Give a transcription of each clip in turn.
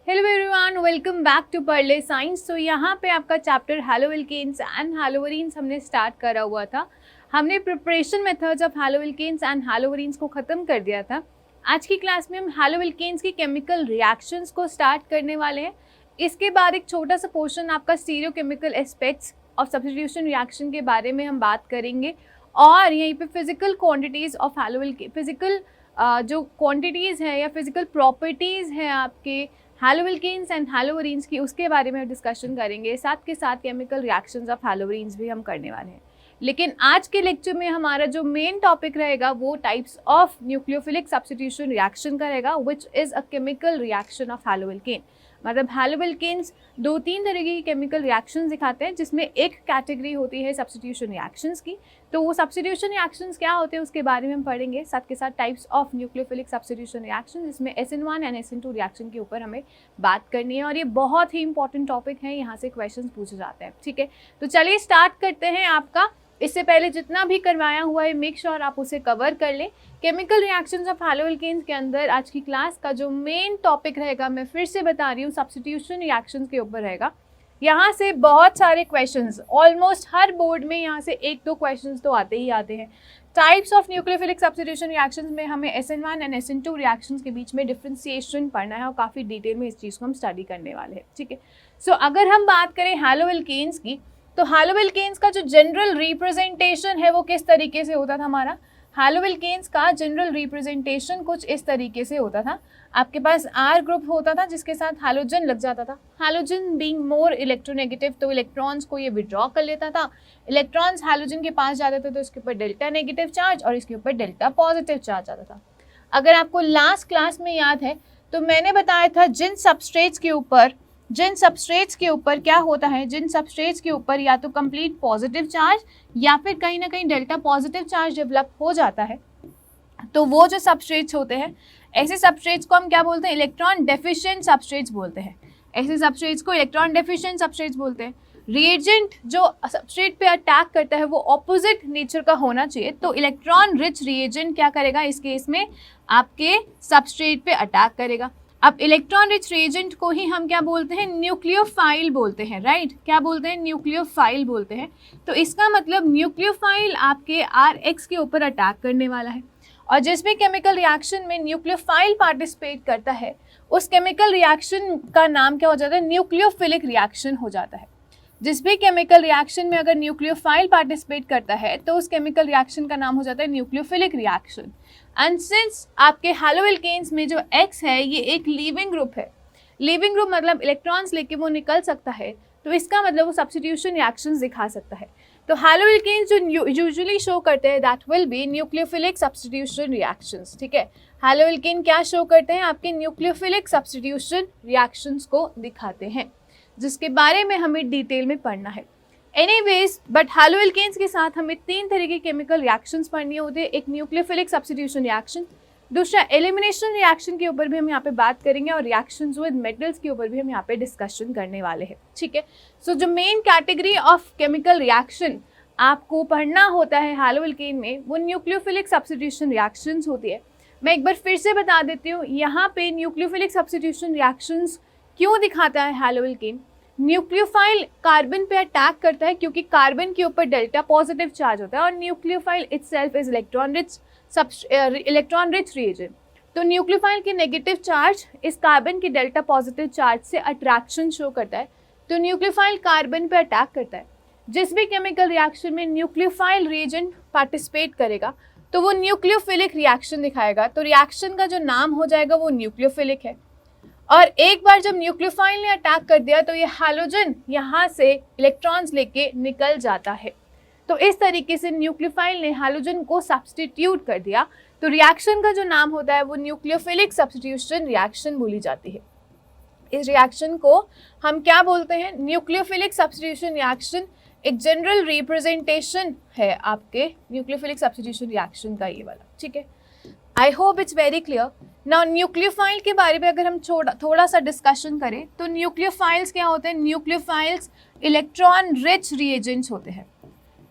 Hello everyone, welcome back to पर्ले science. तो यहाँ पे आपका चैप्टर हैलोएल्केन्स एंड हैलोवेरिन्स हमने स्टार्ट करा हुआ था। हमने प्रिपरेशन मेथड्स ऑफ हैलोएल्केन्स एंड हैलोवेरिन्स को ख़त्म कर दिया था। आज की क्लास में हम हैलोएल्केन्स की केमिकल रिएक्शंस को स्टार्ट करने वाले हैं। इसके बाद एक छोटा सा पोर्शन आपका stereochemical aspects of substitution reaction के बारे में हम बात करेंगे और यहीं पे फिजिकल क्वांटिटीज़ ऑफ फिजिकल जो क्वांटिटीज़ हैं या फिजिकल प्रॉपर्टीज़ हैं आपके हैलोएल्केन्स एंड हैलोवेरिन्स की, उसके बारे में डिस्कशन करेंगे। साथ के साथ केमिकल रिएक्शंस ऑफ हैलोवेरिन्स भी हम करने वाले हैं। लेकिन आज के लेक्चर में हमारा जो मेन टॉपिक रहेगा वो types of nucleophilic substitution reaction का रहेगा, which is a chemical reaction of haloalkane. मतलब हैलोएल्केन्स दो तीन तरह की केमिकल रिएक्शंस दिखाते हैं, जिसमें एक कैटेगरी होती है सब्स्टिट्यूशन रिएक्शंस की। तो वो सब्स्टिट्यूशन रिएक्शंस क्या होते हैं उसके बारे में हम पढ़ेंगे। साथ के साथ types of nucleophilic substitution reaction, जिसमें SN1 एंड SN2 रिएक्शन के ऊपर हमें बात करनी है और ये बहुत ही इंपॉर्टेंट टॉपिक है, यहाँ से क्वेश्चन पूछे जाते हैं। ठीक है, तो चलिए स्टार्ट करते हैं। आपका इससे पहले जितना भी करवाया हुआ है मेक श्योर आप उसे कवर कर लें। केमिकल रिएक्शंस ऑफ हैलोएल्केन्स के अंदर आज की क्लास का जो मेन टॉपिक रहेगा, मैं फिर से बता रही हूँ, सब्स्टिट्यूशन रिएक्शंस के ऊपर रहेगा। यहाँ से बहुत सारे क्वेश्चंस, ऑलमोस्ट हर बोर्ड में यहाँ से एक दो क्वेश्चंस तो आते ही आते हैं। Types of nucleophilic substitution reactions में हमें SN1 एंड SN2 रिएक्शंस के बीच में डिफ्रेंसिएशन पढ़ना है और काफ़ी डिटेल में इस चीज़ को हम स्टडी करने वाले हैं। ठीक है, सो अगर हम बात करें हैलोएल्केन्स की, तो हैलोएल्केन्स का जो जनरल रिप्रेजेंटेशन है वो किस तरीके से होता था हमारा। हैलोएल्केन्स का जनरल रिप्रेजेंटेशन कुछ इस तरीके से होता था। आपके पास R ग्रुप होता था जिसके साथ हैलोजन लग जाता था। हैलोजन बीइंग मोर इलेक्ट्रोनेगेटिव, तो इलेक्ट्रॉन्स को ये विड्रॉ कर लेता था। इलेक्ट्रॉन्स हैलोजन के पास जाते थे तो इसके ऊपर डेल्टा नेगेटिव चार्ज और इसके ऊपर डेल्टा पॉजिटिव चार्ज आता था। अगर आपको लास्ट क्लास में याद है तो मैंने बताया था जिन सबस्ट्रेट्स के ऊपर क्या होता है, जिन सबस्ट्रेट्स के ऊपर या तो कंप्लीट पॉजिटिव चार्ज या फिर कहीं ना कहीं डेल्टा पॉजिटिव चार्ज डेवलप हो जाता है, तो वो जो सबस्ट्रेट्स होते हैं, ऐसे सबस्ट्रेट्स को हम क्या बोलते हैं, इलेक्ट्रॉन डेफिशिएंट सबस्ट्रेट्स बोलते हैं। ऐसे सबस्ट्रेट्स को इलेक्ट्रॉन डेफिशिएंट सबस्ट्रेट्स बोलते हैं। रिएजेंट जो सबस्ट्रेट पे अटैक करता है वो ऑपोजिट नेचर का होना चाहिए, तो इलेक्ट्रॉन रिच रिएजेंट क्या करेगा, इस केस में आपके सबस्ट्रेट पे अटैक करेगा। अब इलेक्ट्रॉन रिच रिएजेंट को ही हम क्या बोलते हैं, न्यूक्लियोफाइल बोलते हैं, राइट। क्या बोलते हैं, न्यूक्लियोफाइल बोलते हैं। तो इसका मतलब न्यूक्लियोफाइल आपके RH के ऊपर अटैक करने वाला है। और जिस भी केमिकल रिएक्शन में न्यूक्लियोफाइल पार्टिसिपेट करता है उस केमिकल रिएक्शन का नाम क्या हो जाता है, न्यूक्लियोफिलिक रिएक्शन हो जाता है। जिस भी केमिकल रिएक्शन में अगर न्यूक्लियोफाइल पार्टिसिपेट करता है तो उस केमिकल रिएक्शन का नाम हो जाता है न्यूक्लियोफिलिक रिएक्शन। एंड सिंस आपके हैलोएल्केन्स में जो X है ये एक लीविंग ग्रुप है, लीविंग ग्रुप मतलब इलेक्ट्रॉन्स लेके वो निकल सकता है, तो इसका मतलब वो सब्स्टिट्यूशन रिएक्शंस दिखा सकता है। तो हैलोएल्केन्स जो यूजुअली शो करते हैं that will B nucleophilic substitution reactions. ठीक है, हैलोएल्केन क्या शो करते हैं, आपके न्यूक्लियोफिलिक सब्स्टिट्यूशन रिएक्शंस को दिखाते हैं, जिसके बारे में हमें डिटेल में पढ़ना है। एनीवेज, बट हैलोएल्केन्स के साथ हमें तीन तरह के केमिकल रिएक्शंस पढ़नी होती है। एक न्यूक्लियोफिलिक सब्स्टिट्यूशन रिएक्शन, दूसरा एलिमिनेशन रिएक्शन के ऊपर भी हम यहाँ पे बात करेंगे और रिएक्शंस विद मेटल्स के ऊपर भी हम यहाँ पे डिस्कशन करने वाले हैं। ठीक है, सो जो main category of chemical reaction आपको पढ़ना होता है हैलोएल्केन में वो न्यूक्लियोफिलिक सब्स्टिट्यूशन रिएक्शंस होती है। मैं एक बार फिर से बता देती हूँ, यहाँ पे न्यूक्लियोफिलिक सब्स्टिट्यूशन रिएक्शंस क्यों दिखाता है हैलोएल्केन। न्यूक्लियोफाइल कार्बन पे अटैक करता है क्योंकि कार्बन के ऊपर डेल्टा पॉजिटिव चार्ज होता है और nucleophile itself is electron rich reagent. तो न्यूक्लियोफाइल के नेगेटिव चार्ज इस कार्बन के डेल्टा पॉजिटिव चार्ज से अट्रैक्शन शो करता है, तो न्यूक्लियोफाइल कार्बन पे अटैक करता है। जिस भी केमिकल रिएक्शन में न्यूक्लियोफाइल रिएजेंट पार्टिसिपेट करेगा तो वो न्यूक्लियोफिलिक रिएक्शन दिखाएगा, तो रिएक्शन का जो नाम हो जाएगा वो न्यूक्लियोफिलिक है। और एक बार जब न्यूक्लियोफाइल ने अटैक कर दिया तो ये हैलोजन यहाँ से इलेक्ट्रॉन्स लेके निकल जाता है। तो इस तरीके से न्यूक्लियोफाइल ने हैलोजन को सब्स्टिट्यूट कर दिया, तो रिएक्शन का जो नाम होता है वो न्यूक्लियोफिलिक सब्स्टिट्यूशन रिएक्शन बोली जाती है। इस रिएक्शन को हम क्या बोलते हैं, न्यूक्लियोफिलिक सब्स्टिट्यूशन रिएक्शन। एक जनरल रिप्रेजेंटेशन है आपके न्यूक्लियोफिलिक सब्स्टिट्यूशन रिएक्शन का ये वाला। ठीक है, I hope it's very clear. Now nucleophile के बारे में अगर हम थोड़ा सा डिस्कशन करें तो न्यूक्लियोफाइल्स क्या होते हैं, न्यूक्लियोफाइल्स इलेक्ट्रॉन रिच रिएजेंट्स होते हैं।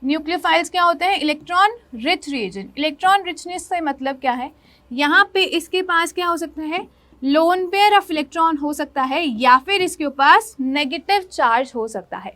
न्यूक्लियोफाइल्स क्या होते हैं, electron rich reagent. Electron richness से मतलब क्या है, यहाँ पे इसके पास क्या हो सकता है, लोन पेयर ऑफ इलेक्ट्रॉन हो सकता है या फिर इसके पास नेगेटिव चार्ज हो सकता है।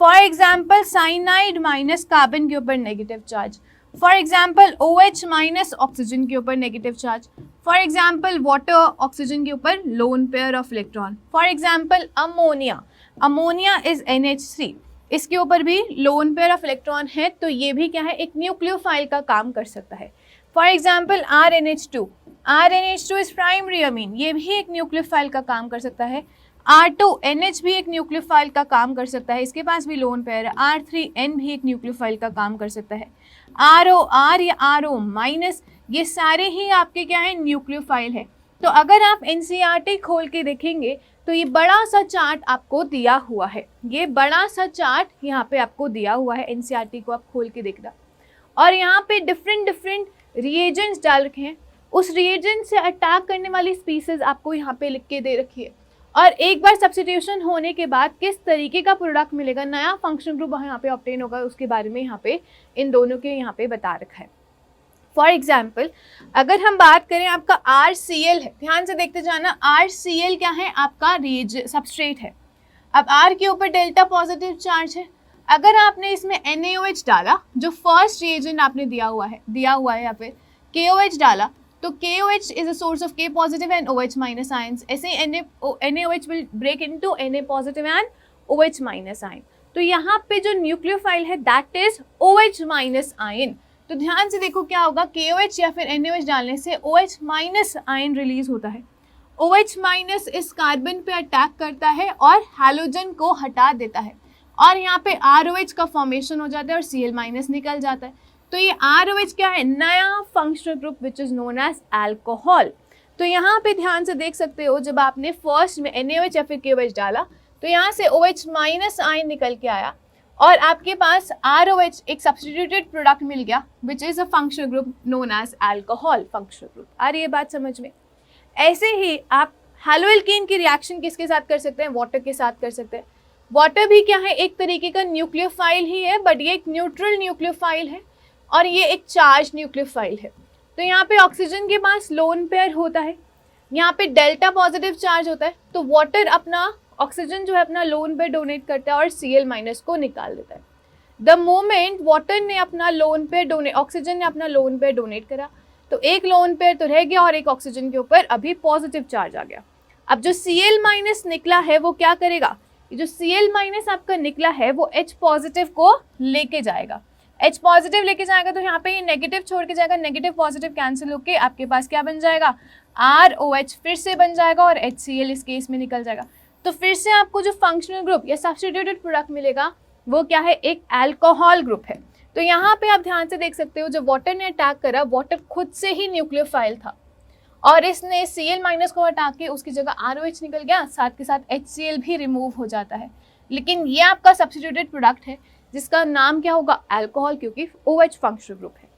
For example cyanide minus carbon के ऊपर negative charge, for example OH minus oxygen के ऊपर negative charge, for example water oxygen के ऊपर lone pair of electron, for example ammonia, ammonia is NH3, इसके ऊपर भी लोन पेयर ऑफ इलेक्ट्रॉन है, तो ये भी क्या है, एक न्यूक्लियोफाइल का काम कर सकता है। For example RNH2, RNH2 is primary amine, ये भी एक न्यूक्लियोफाइल का काम कर सकता है। R2NH भी एक न्यूक्लियोफाइल का काम कर सकता है, इसके पास भी लोन पेयर है। R3N भी एक न्यूक्लियोफाइल का काम कर सकता है। ROR या RO माइनस, ये सारे ही आपके क्या है, न्यूक्लियोफाइल है। तो अगर आप NCERT खोल के देखेंगे तो ये बड़ा सा चार्ट आपको दिया हुआ है, ये बड़ा सा चार्ट यहाँ पे आपको दिया हुआ है, NCERT को आप खोल के देखना। और यहाँ पे डिफरेंट रिएजेंट्स डाल रखे हैं, उस रिएजेंट से अटैक करने वाली स्पीसीज आपको यहाँ पे लिख के दे रखी है, और एक बार सब्स्टिट्यूशन होने के बाद किस तरीके का प्रोडक्ट मिलेगा, नया फंक्शनल ग्रुप यहाँ पे ऑब्टेन होगा, उसके बारे में यहाँ पे इन दोनों के यहाँ पे बता रखा है। फॉर एग्जाम्पल अगर हम बात करें आपका RCl है, ध्यान से देखते जाना, RCl क्या है, आपका सबस्ट्रेट है। अब R के ऊपर डेल्टा पॉजिटिव चार्ज है, अगर आपने इसमें NaOH डाला, जो फर्स्ट रिएजेंट आपने दिया हुआ है या फिर KOH डाला, तो KOH is a source of K positive and OH minus ions, ऐसे NaOH will break into Na positive and OH minus ion। तो यहाँ पे जो न्यूक्लियोफाइल है that is OH minus ion। तो ध्यान से देखो क्या होगा, KOH या फिर NaOH डालने से OH minus ion रिलीज होता है। OH minus इस कार्बन पे अटैक करता है और हैलोजन को हटा देता है, और यहाँ पे ROH का फॉर्मेशन हो जाता है और Cl माइनस निकल जाता है। तो ये ROH क्या है, नया functional group which is known as alcohol. तो यहाँ पे ध्यान से देख सकते हो, जब आपने फर्स्ट में NaOH या फिर KOH डाला तो यहाँ से OH माइनस आयन निकल के आया, और आपके पास ROH एक सब्स्टिट्यूटेड प्रोडक्ट मिल गया which is a functional group known as alcohol functional group. आ रही है बात समझ में? ऐसे ही आप हैलोएल्केन की रिएक्शन किसके साथ कर सकते हैं, वाटर के साथ कर सकते हैं। वाटर भी क्या है, एक तरीके का न्यूक्लियोफाइल ही है, बट ये एक न्यूट्रल न्यूक्लियोफाइल है और ये एक चार्ज न्यूक्लियोफाइल है। तो यहाँ पे ऑक्सीजन के पास लोन पेयर होता है, यहाँ पे डेल्टा पॉजिटिव चार्ज होता है, तो वाटर अपना ऑक्सीजन जो है अपना लोन पेयर डोनेट करता है और Cl माइनस को निकाल देता है। द मोमेंट वाटर ने अपना लोन पेयर ऑक्सीजन ने अपना लोन पेयर डोनेट करा, तो एक लोन पेयर तो रह गया और एक ऑक्सीजन के ऊपर अभी पॉजिटिव चार्ज आ गया। अब जो Cl माइनस निकला है वो क्या करेगा, जो Cl माइनस आपका निकला है वो H पॉजिटिव को लेके जाएगा, H पॉजिटिव लेके जाएगा, तो यहाँ पे ये नेगेटिव छोड़ के जाएगा, नेगेटिव पॉजिटिव कैंसिल होके आपके पास क्या बन जाएगा, ROH फिर से बन जाएगा और HCl इस केस में निकल जाएगा। तो फिर से आपको जो फंक्शनल ग्रुप या सब्स्टिट्यूटेड प्रोडक्ट मिलेगा वो क्या है, एक अल्कोहल ग्रुप है। तो यहाँ पे आप ध्यान से देख सकते हो, जब वाटर ने अटैक करा, वाटर खुद से ही न्यूक्लियोफाइल था और इसने Cl माइनस को हटा के उसकी जगह ROH निकल गया, साथ के साथ HCl भी रिमूव हो जाता है। लेकिन ये आपका सब्स्टिट्यूटेड प्रोडक्ट है जिसका नाम क्या होगा, अल्कोहल, क्योंकि OH फंक्शनल ग्रुप है।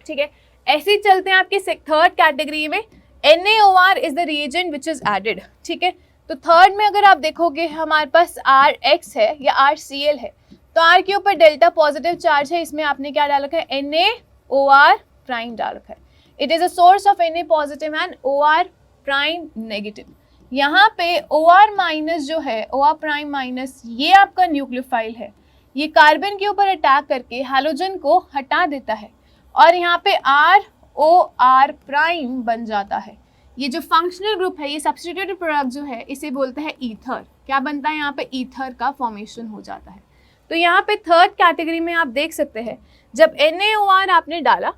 ठीक है, ऐसे ही चलते हैं आपके थर्ड कैटेगरी में, NaOR is the reagent which is added. ठीक है, तो थर्ड में अगर आप देखोगे हमारे पास RX है या RCl है, तो R के ऊपर डेल्टा पॉजिटिव चार्ज है, इसमें आपने क्या डाल रखा है, NaOR प्राइम डाल रखा है। It is a source of Na positive and OR prime negative. यहाँ पे OR माइनस जो है, OR प्राइम माइनस, ये आपका न्यूक्लियोफाइल है, ये कार्बन के ऊपर अटैक करके हैलोजन को हटा देता है और यहाँ पे ROR प्राइम बन जाता है। ये जो फंक्शनल ग्रुप है, ये सब्स्टिट्यूटेड प्रोडक्ट जो है, इसे बोलते हैं ईथर। क्या बनता है यहाँ पे, ईथर का फॉर्मेशन हो जाता है। तो यहाँ पे थर्ड कैटेगरी में आप देख सकते हैं, जब NaOR आपने डाला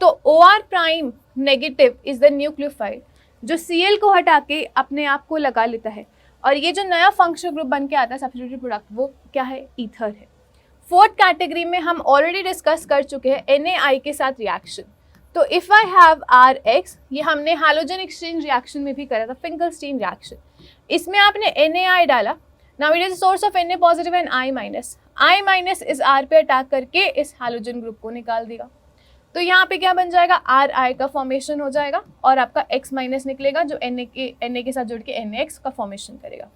तो OR prime negative is the nucleophile जो Cl को हटा के अपने आप को लगा लेता है, और ये जो नया फंक्शनल ग्रुप बन के आता है सब्स्टिट्यूटेड प्रोडक्ट, वो क्या है, ईथर है। फोर्थ कैटेगरी में हम ऑलरेडी डिस्कस कर चुके हैं NaI के साथ रिएक्शन। तो इफ आई हैव RX, ये हमने हैलोजन एक्सचेंज रिएक्शन में भी करा था, फिंकलस्टीन रिएक्शन। इसमें आपने NaI डाला, now it is source of Na positive and I minus इस R पे अटैक करके इस हैलोजन ग्रुप को निकाल देगा। तो यहाँ पे क्या बन जाएगा, Ri का फॉर्मेशन हो जाएगा और आपका X माइनस निकलेगा जो Na के साथ जुड़ के NaX का फॉर्मेशन करेगा।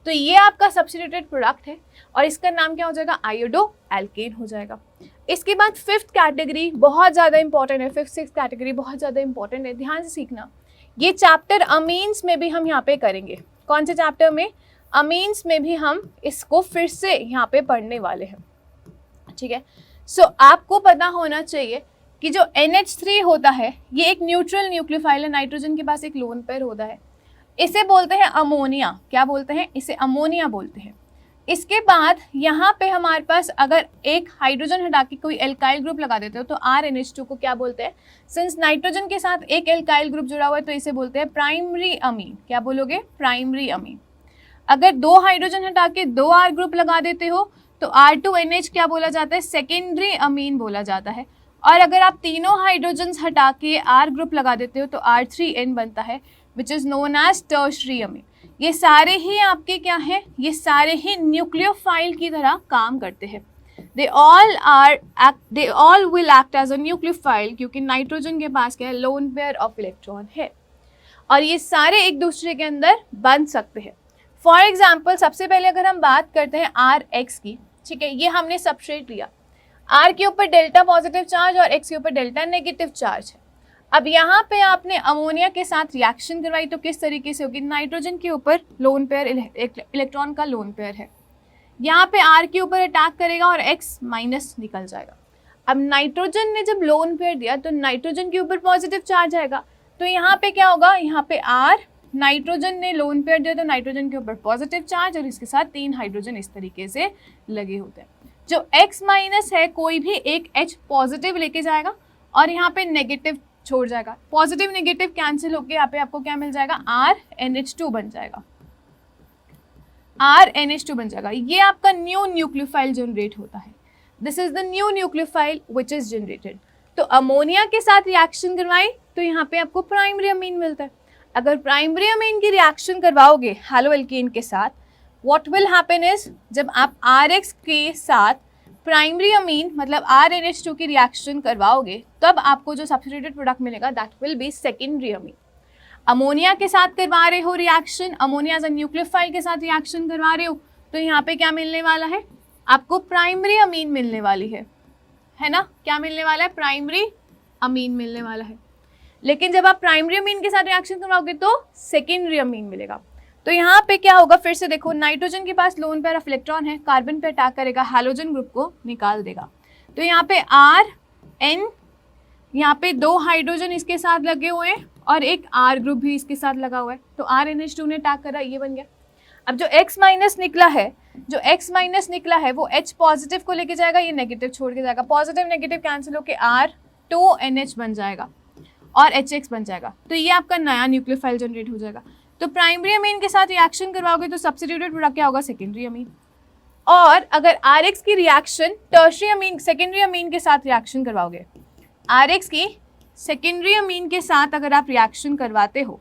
तो ये आपका सब्स्टिट्यूटेड प्रोडक्ट है और इसका नाम क्या हो जाएगा, आयोडो एल्केन हो जाएगा। इसके बाद फिफ्थ कैटेगरी बहुत ज़्यादा इंपॉर्टेंट है, फिफ्थ सिक्स कैटेगरी बहुत ज़्यादा इंपॉर्टेंट है, ध्यान से सीखना। ये चैप्टर अमीन्स में भी हम यहाँ पे करेंगे। कौन से चैप्टर में? अमीन्स में भी हम इसको फिर से यहाँ पे पढ़ने वाले हैं, ठीक है। सो आपको पता होना चाहिए कि जो NH3 होता है ये एक न्यूट्रल न्यूक्लियोफाइल है, नाइट्रोजन के पास एक लोन पेयर होता है, इसे बोलते हैं अमोनिया। क्या बोलते हैं? इसे अमोनिया बोलते हैं। इसके बाद यहाँ पे हमारे पास अगर एक हाइड्रोजन हटा के कोई एल्काइल ग्रुप लगा देते हो तो RNH2 को क्या बोलते हैं? सिंस नाइट्रोजन के साथ एक एल्काइल ग्रुप जुड़ा हुआ है तो इसे बोलते हैं प्राइमरी अमीन। क्या बोलोगे? Primary amine. अगर 2 हाइड्रोजन हटा के 2 R ग्रुप लगा देते हो तो R2NH क्या बोला जाता है? सेकेंडरी अमीन बोला जाता है। और अगर आप तीनों हाइड्रोजन हटा के R ग्रुप लगा देते हो तो R3N बनता है, which is known as tertiary amine. ये सारे ही आपके क्या है? ये सारे ही न्यूक्लियोफाइल की तरह काम करते हैं। They all will act as a nucleophile, क्योंकि नाइट्रोजन के पास क्या है? लोन पेयर ऑफ इलेक्ट्रॉन है, और ये सारे एक दूसरे के अंदर बन सकते हैं। फॉर एग्जाम्पल सबसे पहले अगर हम बात करते हैं RX की, ठीक है, ये हमने सबस्ट्रेट लिया, R के ऊपर डेल्टा पॉजिटिव चार्ज और X के ऊपर डेल्टा नेगेटिव चार्ज है। अब यहाँ पे आपने अमोनिया के साथ रिएक्शन करवाई तो किस तरीके से होगी? नाइट्रोजन के ऊपर लोन पेयर इलेक्ट्रॉन का लोन पेयर है, यहाँ पे R के ऊपर अटैक करेगा और X माइनस निकल जाएगा। अब नाइट्रोजन ने जब लोन पेयर दिया तो नाइट्रोजन के ऊपर पॉजिटिव चार्ज आएगा, तो यहाँ पे क्या होगा? यहाँ पे R, नाइट्रोजन ने लोन पेयर दिया तो नाइट्रोजन के ऊपर पॉजिटिव चार्ज और इसके साथ 3 हाइड्रोजन इस तरीके से लगे होते हैं। जो X माइनस है कोई भी एक H पॉजिटिव लेके जाएगा और यहाँ पे नेगेटिव छोड़ जाएगा, पॉजिटिव नेगेटिव कैंसिल होके यहाँ पे आपको क्या मिल जाएगा? RNH2 बन जाएगा, RNH2 बन जाएगा। ये आपका न्यू न्यूक्लियोफाइल जनरेट होता है। This is the new nucleophile which is generated. तो अमोनिया के साथ रिएक्शन करवाई तो यहाँ पे आपको प्राइमरी अमीन मिलता है। अगर प्राइमरी अमीन की रिएक्शन करवाओगे हैलोएल्केन के साथ, व्हाट विल हैपन इज, जब आप RX के साथ प्राइमरी अमीन मतलब RNH2 की रिएक्शन करवाओगे तब आपको जो सब्स्टिट्यूटेड प्रोडक्ट मिलेगा that will be secondary amine. Ammonia के साथ करवा रहे हो reaction, ammonia as a nucleophile के साथ रिएक्शन करवा रहे हो तो यहाँ पे क्या मिलने वाला है? आपको प्राइमरी अमीन मिलने वाली है ना? क्या मिलने वाला है? प्राइमरी अमीन मिलने वाला है। लेकिन जब आप प्राइमरी अमीन के साथ रिएक्शन करवाओगे तो सेकेंडरी अमीन मिलेगा। तो यहाँ पे क्या होगा? फिर से देखो, नाइट्रोजन के पास लोन पेयर ऑफ इलेक्ट्रॉन है, कार्बन पे अटैक करेगा, हैलोजन ग्रुप को निकाल देगा। तो यहाँ पे RN, यहाँ पे 2 हाइड्रोजन इसके साथ लगे हुए हैं और एक R ग्रुप भी इसके साथ लगा हुआ है, तो RNH2 ने अटैक करा, ये बन गया। अब जो X माइनस निकला है वो H पॉजिटिव को लेके जाएगा, ये नेगेटिव छोड़ के जाएगा, पॉजिटिव नेगेटिव कैंसिल होके R2NH बन जाएगा और HX बन जाएगा। तो ये आपका नया न्यूक्लियोफाइल जनरेट हो जाएगा। तो प्राइमरी अमीन के साथ रिएक्शन करवाओगे तो सब्स्टिट्यूटेड प्रोडक्ट क्या होगा? Secondary amine. और अगर RX की रिएक्शन टर्शरी अमीन सेकेंडरी अमीन के साथ रिएक्शन करवाओगे, RX की सेकेंडरी अमीन के साथ अगर आप रिएक्शन करवाते हो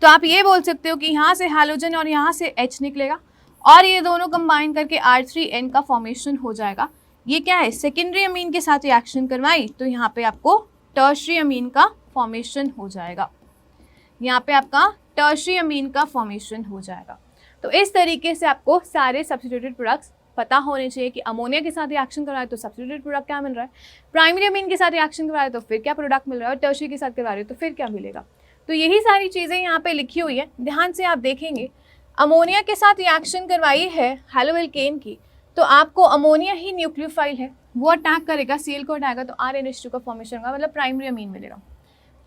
तो आप ये बोल सकते हो कि यहाँ से हैलोजन और यहाँ से H निकलेगा और ये दोनों कंबाइन करके R3N का फॉर्मेशन हो जाएगा। ये क्या है? सेकेंडरी अमीन के साथ रिएक्शन करवाई तो यहाँ पे आपको टर्शरी अमीन का फॉर्मेशन हो जाएगा, यहाँ पे आपका टर्शरी अमीन का फॉर्मेशन हो जाएगा। तो इस तरीके से आपको सारे सब्स्टिट्यूटेड प्रोडक्ट्स पता होने चाहिए कि अमोनिया के साथ रिएक्शन करवाए तो सब्स्टिट्यूटेड प्रोडक्ट क्या मिल रहा है, प्राइमरी अमीन के साथ रिएक्शन करवाए तो फिर क्या प्रोडक्ट मिल रहा है, और टर्शरी के साथ करवा रहे हो तो फिर क्या मिलेगा। तो यही सारी चीज़ें यहाँ पे लिखी हुई है, ध्यान से आप देखेंगे। अमोनिया के साथ रिएक्शन करवाई है हैलोएल्केन की तो आपको अमोनिया ही न्यूक्लियोफाइल है, वो अटैक करेगा, Cl को हटाएगा तो RNH2 का फॉर्मेशन होगा, मतलब प्राइमरी अमीन मिलेगा।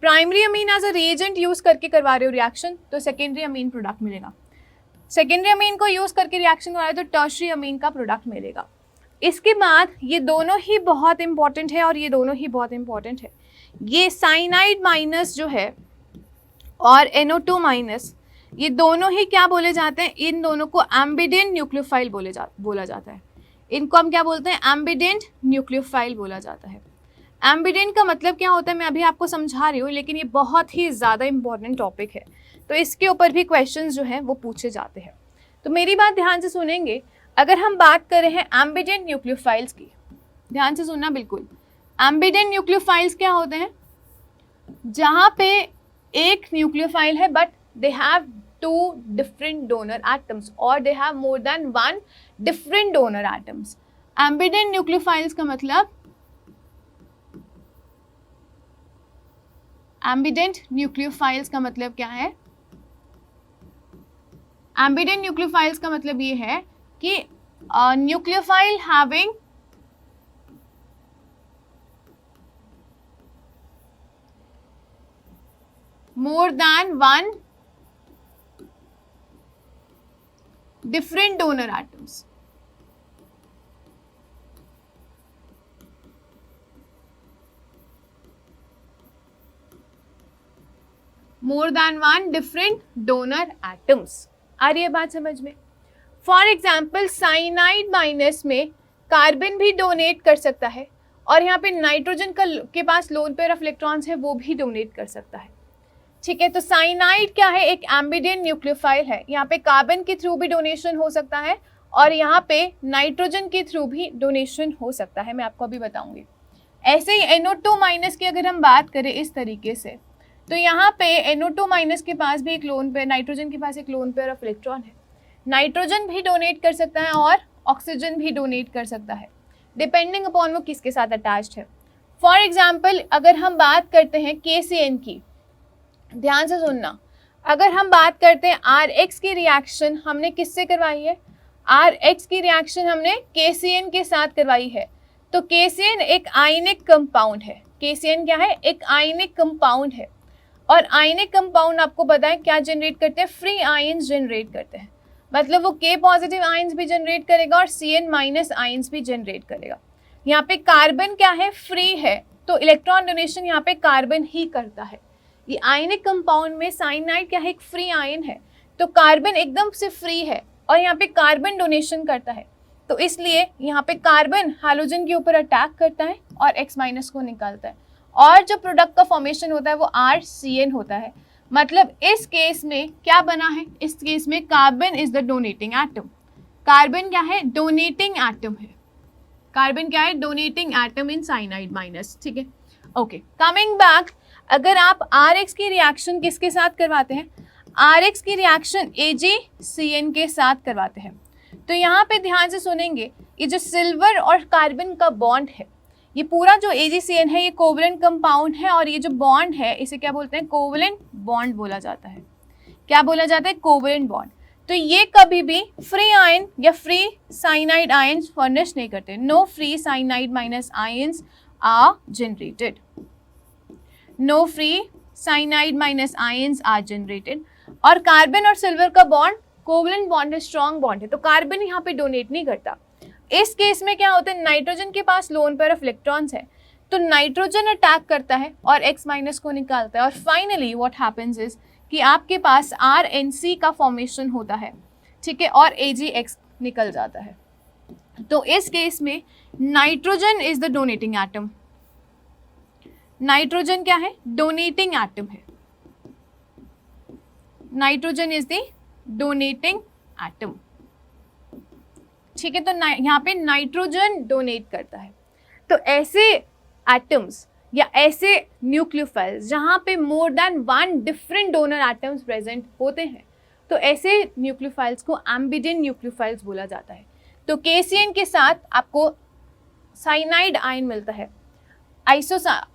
Primary amine as a reagent use करके करवा रहे हो रिएक्शन तो सेकेंडरी अमीन प्रोडक्ट मिलेगा। सेकेंडरी अमीन को यूज़ करके रिएक्शन करवा रहे हो तो टर्शरी अमीन का प्रोडक्ट मिलेगा। इसके बाद ये दोनों ही बहुत इंपॉर्टेंट है और ये दोनों ही बहुत इंपॉर्टेंट है, ये साइनाइड माइनस जो है और NO2 माइनस, ये दोनों ही क्या बोले जाते हैं? इन दोनों को एम्बिडेंट न्यूक्लियोफाइल बोला जाता है। इनको हम क्या बोलते हैं? एम्बिडेंट न्यूक्लियोफाइल बोला जाता है। एम्बिडेंट का मतलब क्या होता है मैं अभी आपको समझा रही हूँ, लेकिन ये बहुत ही ज़्यादा इंपॉर्टेंट टॉपिक है तो इसके ऊपर भी क्वेश्चंस जो हैं वो पूछे जाते हैं। तो मेरी बात ध्यान से सुनेंगे। अगर हम बात कर रहे हैं एम्बिडेंट न्यूक्लियोफाइल्स की, ध्यान से सुनना बिल्कुल। एम्बिडेंट न्यूक्लियोफाइल्स क्या होते हैं? जहाँ पे एक न्यूक्लियोफाइल है but they have 2 different donor atoms or they have more than 1 different donor atoms. Ambident nucleophiles का मतलब एम्बिडेंट न्यूक्लियोफाइल्स का मतलब क्या है? एम्बिडेंट न्यूक्लियोफाइल्स का मतलब ये है कि nucleophile having more than one different donor atoms. More than one different donor atoms. आ रही है बात समझ में? फॉर एग्जाम्पल साइनाइड माइनस में कार्बन भी डोनेट कर सकता है और यहाँ पे नाइट्रोजन के पास लोन पेयर ऑफ इलेक्ट्रॉन्स है, वो भी डोनेट कर सकता है। ठीक है, तो साइनाइड क्या है? एक एम्बिडेंट न्यूक्लियोफाइल है। यहाँ पे कार्बन के थ्रू भी डोनेशन हो सकता है और यहाँ पे नाइट्रोजन के थ्रू भी डोनेशन हो सकता है, मैं आपको अभी बताऊंगी। ऐसे ही NO2 माइनस की अगर हम बात करें इस तरीके से, तो यहाँ पे NO2 माइनस के पास भी एक लोन पेयर, नाइट्रोजन के पास एक लोन पेयर ऑफ इलेक्ट्रॉन है। नाइट्रोजन भी डोनेट कर सकता है और ऑक्सीजन भी डोनेट कर सकता है, डिपेंडिंग अपॉन वो किसके साथ अटैच्ड है। फॉर एग्जाम्पल अगर हम बात करते हैं KCN की, ध्यान से सुनना, अगर हम बात करते हैं RH की रिएक्शन हमने किससे करवाई है? RH की रिएक्शन हमने KCN के साथ करवाई है। तो KCN एक आयनिक कंपाउंड है। KCN क्या है? एक आयनिक कंपाउंड है और आयनिक कंपाउंड आपको पता है क्या जनरेट करते हैं? फ्री आयंस जनरेट करते हैं। मतलब वो K पॉजिटिव आयंस भी जनरेट करेगा और CN माइनस आयंस भी जनरेट करेगा। यहाँ पे कार्बन क्या है? फ्री है, तो इलेक्ट्रॉन डोनेशन यहाँ पे कार्बन ही करता है। ये आयनिक कंपाउंड में साइनाइड क्या है? एक फ्री आयन है, तो कार्बन एकदम से फ्री है और यहाँ पे कार्बन डोनेशन करता है, तो इसलिए यहाँ पे कार्बन हैलोजन के ऊपर अटैक करता है और X माइनस को निकालता है और जो प्रोडक्ट का फॉर्मेशन होता है वो RCN होता है। मतलब इस केस में क्या बना है? इस केस में carbon is the donating atom. Carbon क्या है? डोनेटिंग एटम है। कार्बन क्या है? Donating atom in cyanide minus. ठीक है, ओके, कमिंग बैक, अगर आप RX की रिएक्शन किसके साथ करवाते हैं? RX की रिएक्शन AgCN के साथ करवाते हैं। तो यहाँ पे ध्यान से सुनेंगे, ये जो सिल्वर और कार्बन का बॉन्ड है, ये पूरा जो AgCN है ये कोवलेंट कंपाउंड है और ये जो बॉन्ड है इसे क्या बोलते हैं? कोवलेंट बॉन्ड बोला जाता है। क्या बोला जाता है? Covalent bond. तो ये कभी भी फ्री आयन या फ्री साइनाइड आयंस फर्निश नहीं करते। No free cyanide minus ions are generated. No free cyanide minus ions are generated. और कार्बन और सिल्वर का बॉन्ड कोवलेंट बॉन्ड है, स्ट्रॉन्ग बॉन्ड है, तो कार्बन यहाँ पे डोनेट नहीं करता। इस केस में क्या होता है? नाइट्रोजन के पास लोन पेयर ऑफ इलेक्ट्रॉन्स है, तो नाइट्रोजन अटैक करता है और X माइनस को निकालता है और फाइनली व्हाट हैपेंस इज कि आपके पास RNC का फॉर्मेशन होता है। ठीक है, और AgX निकल जाता है। तो इस केस में nitrogen is the donating atom. Nitrogen क्या है? डोनेटिंग एटम है। Nitrogen is the donating atom. ठीक है, तो यहाँ पे नाइट्रोजन डोनेट करता है। तो ऐसे एटम्स या ऐसे न्यूक्लियोफाइल्स जहाँ पे more than one different donor atoms present होते हैं, तो ऐसे न्यूक्लियोफाइल्स को एम्बिडेंट न्यूक्लियोफाइल्स बोला जाता है। तो KCN के साथ आपको साइनाइड आयन मिलता है,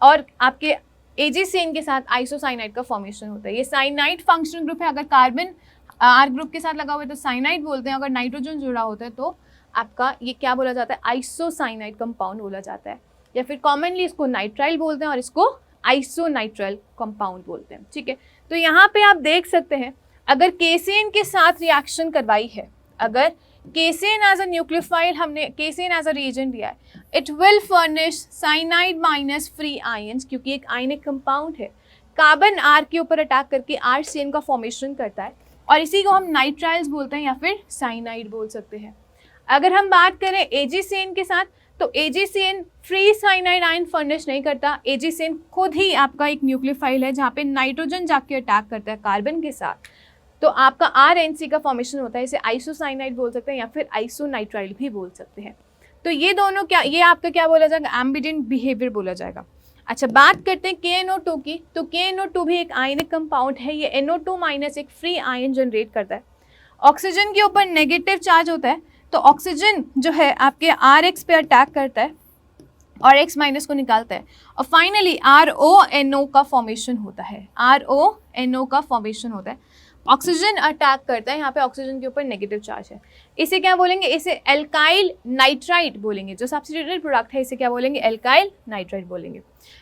और आपके AgCN के साथ आइसोसाइनाइड का फॉर्मेशन होता है। ये साइनाइड फंक्शनल ग्रुप है। अगर कार्बन R ग्रुप के साथ लगा हुआ है तो साइनाइड बोलते हैं, अगर नाइट्रोजन जुड़ा होता है तो आपका ये क्या बोला जाता है? आइसोसाइनाइड कंपाउंड बोला जाता है, या फिर कॉमनली इसको नाइट्राइल बोलते हैं और इसको आइसोनाइट्राइल कंपाउंड बोलते हैं। ठीक है, तो यहाँ पे आप देख सकते हैं, अगर KCN के साथ रिएक्शन करवाई है, अगर KCN एज अ न्यूक्लियोफाइल हमने KCN एज अ रिएजेंट दिया है, it will furnish cyanide minus free ions, क्योंकि एक आयनिक कंपाउंड है। कार्बन R के ऊपर अटैक करके RCN का फॉर्मेशन करता है और इसी को हम नाइट्राइल्स बोलते हैं या फिर साइनाइड बोल सकते हैं। अगर हम बात करें AgCN के साथ, तो AgCN free cyanide ion furnish नहीं करता। AgCN खुद ही आपका एक न्यूक्लियोफाइल है जहाँ पे नाइट्रोजन जाके अटैक करता है कार्बन के साथ, तो आपका RNC का फॉर्मेशन होता है। इसे आइसोसाइनाइड बोल सकते हैं या फिर आइसोनाइट्राइल भी बोल सकते हैं। तो ये दोनों क्या, ये आपका क्या बोला जाएगा? एम्बिडेंट बिहेवियर बोला जाएगा। अच्छा, बात करते हैं KNO2 की, तो KNO2 भी एक आयनिक कंपाउंड है। ये NO2 माइनस एक फ्री आयन जनरेट करता है। ऑक्सीजन के ऊपर नेगेटिव चार्ज होता है, तो ऑक्सीजन जो है आपके RX पे अटैक करता है और X माइनस को निकालता है और फाइनली RONO का फॉर्मेशन होता है, RONO का फॉर्मेशन होता है। ऑक्सीजन अटैक करता है, यहाँ पे ऑक्सीजन के ऊपर नेगेटिव चार्ज है। इसे क्या बोलेंगे, इसे एल्काइल नाइट्राइड बोलेंगे। जो सब्स्टिट्यूटेड प्रोडक्ट है इसे क्या बोलेंगे, एल्काइल नाइट्राइड बोलेंगे।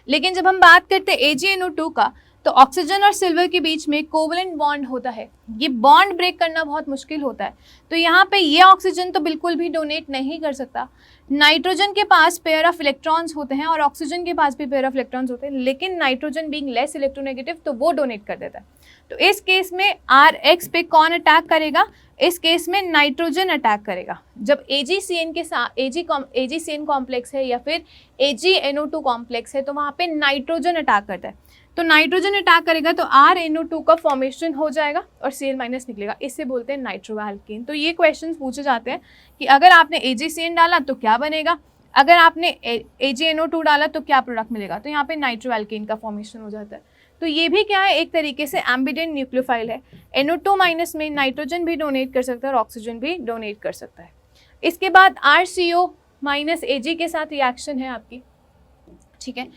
लेकिन जब हम बात करते हैं AgNO2 का, तो ऑक्सीजन और सिल्वर के बीच में कोवलेंट बॉन्ड होता है, ये बॉन्ड ब्रेक करना बहुत मुश्किल होता है। तो यहाँ पे ये ऑक्सीजन तो बिल्कुल भी डोनेट नहीं कर सकता। नाइट्रोजन के पास पेयर ऑफ इलेक्ट्रॉन्स होते हैं और ऑक्सीजन के पास भी पेयर ऑफ इलेक्ट्रॉन्स होते हैं, लेकिन नाइट्रोजन बीइंग लेस इलेक्ट्रोनेगेटिव तो वो डोनेट कर देता है। तो इस केस में RX पे कौन अटैक करेगा, इस केस में नाइट्रोजन अटैक करेगा। जब AgCN के साथ AgCN कॉम्प्लेक्स है या फिर AgNO2 कॉम्प्लेक्स है तो वहाँ पे नाइट्रोजन अटैक करता है। तो नाइट्रोजन अटैक करेगा तो RNO2 का फॉर्मेशन हो जाएगा और Cl माइनस निकलेगा, इससे बोलते हैं नाइट्रोएल्केन। तो ये क्वेश्चन पूछे जाते हैं कि अगर आपने AgCN डाला तो क्या बनेगा, अगर आपने AgNO2 डाला तो क्या प्रोडक्ट मिलेगा। तो यहाँ पे नाइट्रोएल्केन का फॉर्मेशन हो जाता है। तो ये भी क्या है, एक तरीके से एम्बिडेंट न्यूक्लियोफाइल है। NO2 माइनस में नाइट्रोजन भी डोनेट कर सकता है और ऑक्सीजन भी डोनेट कर सकता है। इसके बाद RCO माइनस Ag के साथ रिएक्शन है आपकी, ठीक है।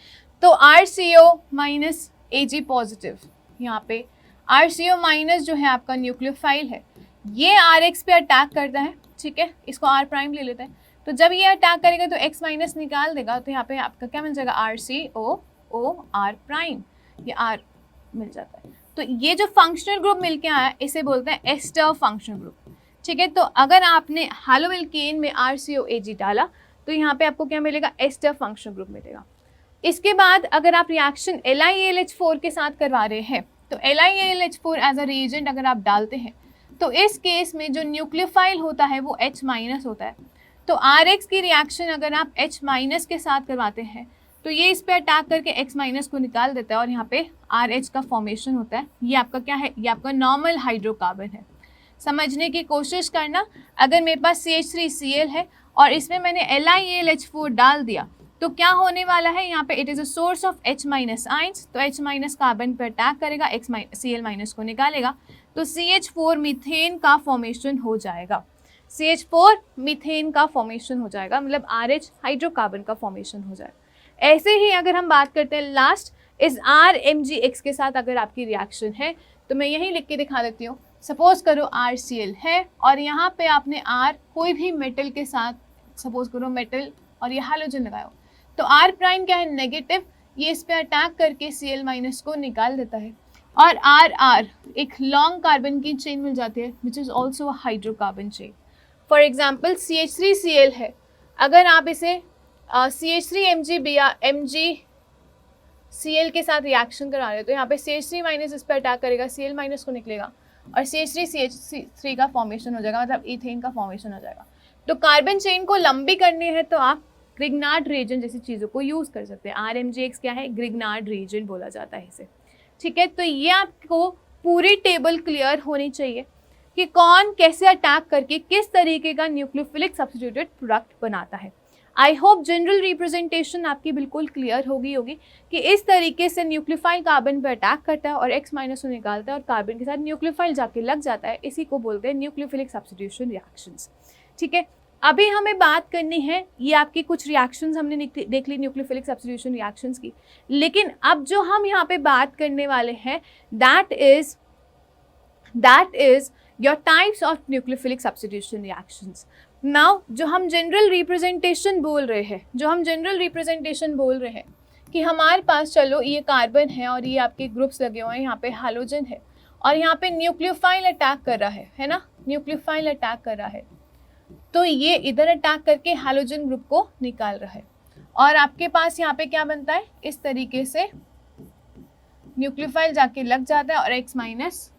तो RCO माइनस Ag पॉजिटिव, यहाँ पे RCO माइनस जो है आपका न्यूक्लियोफाइल है, ये RX पे अटैक करता है, ठीक है। इसको R प्राइम ले लेते हैं। तो जब ये अटैक करेगा तो X माइनस निकाल देगा, तो यहाँ पे आपका क्या मिल जाएगा, RCOO R प्राइम, ये R मिल जाता है। तो ये जो फंक्शनल ग्रुप मिलके आया इसे बोलते हैं एस्टर फंक्शनल ग्रुप, ठीक है। तो अगर आपने हैलोएल्केन में RCOAg डाला तो यहाँ पे आपको क्या मिलेगा, एस्टर फंक्शनल ग्रुप मिलेगा। इसके बाद अगर आप रिएक्शन LiAlH4 के साथ करवा रहे हैं तो LiAlH4 एज अ रिएजेंट अगर आप डालते हैं तो इस केस में जो न्यूक्लियोफाइल होता है वो H माइनस होता है। तो RX की रिएक्शन अगर आप H माइनस के साथ करवाते हैं तो ये इस पे अटैक करके X माइनस को निकाल देता है और यहाँ पे RH का फॉर्मेशन होता है। ये आपका क्या है, ये आपका नॉर्मल हाइड्रोकार्बन है। समझने की कोशिश करना, अगर मेरे पास CH3Cl है और इसमें मैंने LiAlH4 डाल दिया तो क्या होने वाला है, यहाँ पे it is a source of H minus ions, तो H माइनस कार्बन पर अटैक करेगा, Cl माइनस को निकालेगा तो CH4 मीथेन का फॉर्मेशन हो जाएगा। CH4 मीथेन का फॉर्मेशन हो जाएगा, मतलब RH हाइड्रोकार्बन का फॉर्मेशन हो जाएगा। ऐसे ही अगर हम बात करते हैं लास्ट इस RMgX के साथ अगर आपकी रिएक्शन है तो मैं यही लिख के दिखा देती हूँ। सपोज करो RCl है और यहाँ पे आपने R कोई भी मेटल के साथ, सपोज करो मेटल और ये हैलोजन लगाओ, तो R प्राइम क्या है, नेगेटिव, ये इस पे अटैक करके Cl माइनस को निकाल देता है और RR एक लॉन्ग कार्बन की चेन मिल जाती है which is also a hydrocarbon chain. For example CH3Cl है, अगर आप इसे CH3Mg या MgCl के साथ रिएक्शन करा रहे हो तो यहाँ पे CH3 माइनस इस पर अटैक करेगा, Cl माइनस को निकलेगा और CH3CH3 का फॉर्मेशन हो जाएगा, मतलब इथेन का फॉर्मेशन हो जाएगा। तो कार्बन चेन को लंबी करनी है तो आप ग्रिग्नार्ड रिएजेंट जैसी चीज़ों को यूज़ कर सकते हैं। RMgX क्या है, ग्रिग्नार्ड रिएजेंट बोला जाता है इसे, ठीक है। तो ये आपको पूरी टेबल क्लियर होनी चाहिए कि कौन कैसे अटैक करके किस तरीके का न्यूक्लियोफिलिक सब्स्टिट्यूटेड प्रोडक्ट बनाता है। आई होप जनरल रिप्रेजेंटेशन आपकी बिल्कुल क्लियर होगी कि इस तरीके से न्यूक्लियोफाइल कार्बन पर अटैक करता है और X माइनस को निकालता है और कार्बन के साथ न्यूक्लियोफाइल जाके लग जाता है, इसी को बोलते हैं न्यूक्लियोफिलिक सब्स्टिट्यूशन रिएक्शंस, ठीक है। अभी हमें बात करनी है, ये आपकी कुछ रिएक्शंस हमने देख ली न्यूक्लियोफिलिक सब्स्टिट्यूशन रिएक्शंस की, लेकिन अब जो हम यहाँ पे बात करने वाले हैं that is your types of nucleophilic substitution reactions. Now जो हम जनरल रिप्रेजेंटेशन बोल रहे हैं कि हमारे पास चलो ये कार्बन है और ये आपके ग्रुप्स लगे हुए हैं, यहाँ पे हैलोजन है और यहाँ पे न्यूक्लियोफाइल अटैक कर रहा है ना, न्यूक्लियोफाइल अटैक कर रहा है, तो ये इधर अटैक करके हैलोजन ग्रुप को निकाल रहा है और आपके पास यहाँ पे क्या बनता है, इस तरीके से न्यूक्लियोफाइल जाके लग जाता है और X माइनस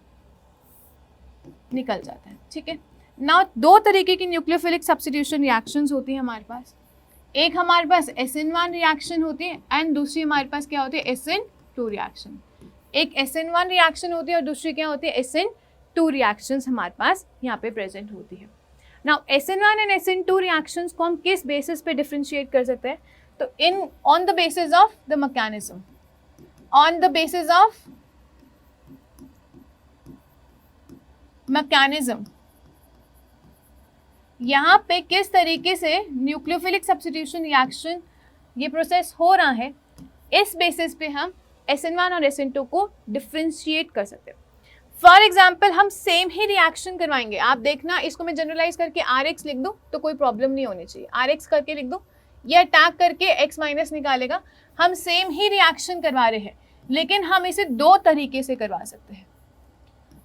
निकल जाता है, ठीक है। नाउ दो तरीके की न्यूक्लियोफिलिक सब्स्टिट्यूशन रिएक्शंस होती है हमारे पास, एक हमारे पास SN1 रिएक्शन होती है एंड दूसरी हमारे पास क्या होती है, SN2 रिएक्शन। एक SN1 रिएक्शन होती है और दूसरी क्या होती है, SN2 रिएक्शंस हमारे पास यहाँ पे प्रेजेंट होती है। Now SN1 and SN2 reactions को हम किस बेसिस पे डिफरेंशिएट कर सकते हैं, तो on the basis of the mechanism, on the basis of mechanism, यहाँ पे किस तरीके से न्यूक्लियोफिलिक सब्स्टिट्यूशन रिएक्शन ये प्रोसेस हो रहा है, इस बेसिस पे हम SN1 और SN2 को डिफ्रेंशिएट कर सकते हैं। फॉर एग्जाम्पल हम सेम ही रिएक्शन करवाएंगे, आप देखना इसको मैं जनरलाइज करके RX लिख दूँ तो कोई प्रॉब्लम नहीं होनी चाहिए, RX करके लिख दूँ, ये अटैक करके X माइनस निकालेगा। हम सेम ही रिएक्शन करवा रहे हैं, लेकिन हम इसे दो तरीके से करवा सकते हैं,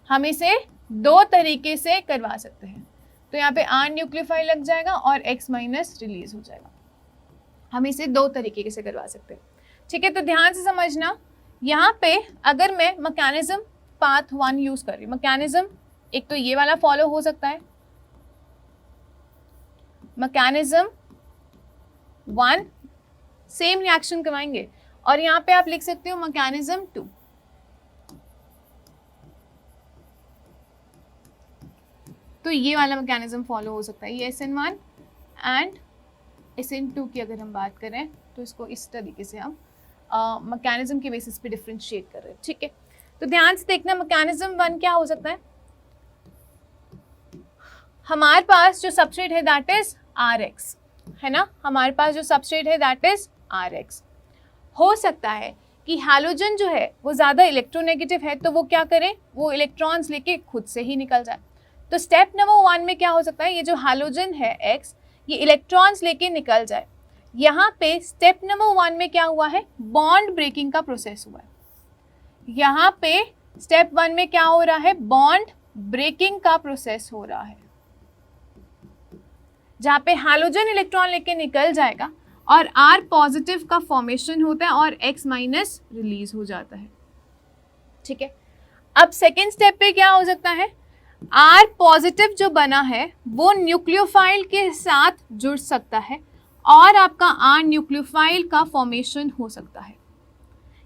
हम इसे दो तरीके से करवा सकते हैं। तो यहाँ पे R न्यूक्लियोफाइल लग जाएगा और X माइनस रिलीज हो जाएगा, हम इसे दो तरीके से करवा सकते हैं। ठीक है, तो ध्यान से समझना, यहाँ पे अगर मैं मैकेनिज्म पाथ 1 यूज कर रही हूँ, मैकेनिज्म एक तो ये वाला फॉलो हो सकता है, मैकेनिज्म 1 सेम रिएक्शन करवाएंगे, और यहाँ पे आप लिख सकते हो मैकेनिज्म 2। तो ये वाला मैकेनिज्म फॉलो हो सकता है, ये SN1 एंड SN2 की अगर हम बात करें तो इसको इस तरीके से हम मैकेनिज्म के बेसिस पे डिफरेंशिएट कर रहे हैं। ठीक है, तो ध्यान से देखना, मैकेनिज्म 1 क्या हो सकता है, हमारे पास जो सबस्ट्रेट है दैट इज RX, है ना, हमारे पास जो सबस्ट्रेट है दैट इज RX। हो सकता है कि हैलोजन जो है वो ज़्यादा इलेक्ट्रोनेगेटिव है, तो वो क्या करे, वो इलेक्ट्रॉन्स लेके खुद से ही निकल जाए। तो स्टेप नंबर 1 में क्या हो सकता है, ये जो हैलोजन है X, ये इलेक्ट्रॉन्स लेके निकल जाए। यहाँ पे स्टेप नंबर 1 में क्या हुआ है, बॉन्ड ब्रेकिंग का प्रोसेस हुआ है। यहाँ पे स्टेप 1 में क्या हो रहा है, बॉन्ड ब्रेकिंग का प्रोसेस हो रहा है, जहाँ पे हैलोजन इलेक्ट्रॉन लेके निकल जाएगा और R पॉजिटिव का फॉर्मेशन होता है और X माइनस रिलीज हो जाता है। ठीक है, अब सेकेंड स्टेप पे क्या हो सकता है, R पॉजिटिव जो बना है वो न्यूक्लियोफाइल के साथ जुड़ सकता है और आपका R न्यूक्लियोफाइल का फॉर्मेशन हो सकता है।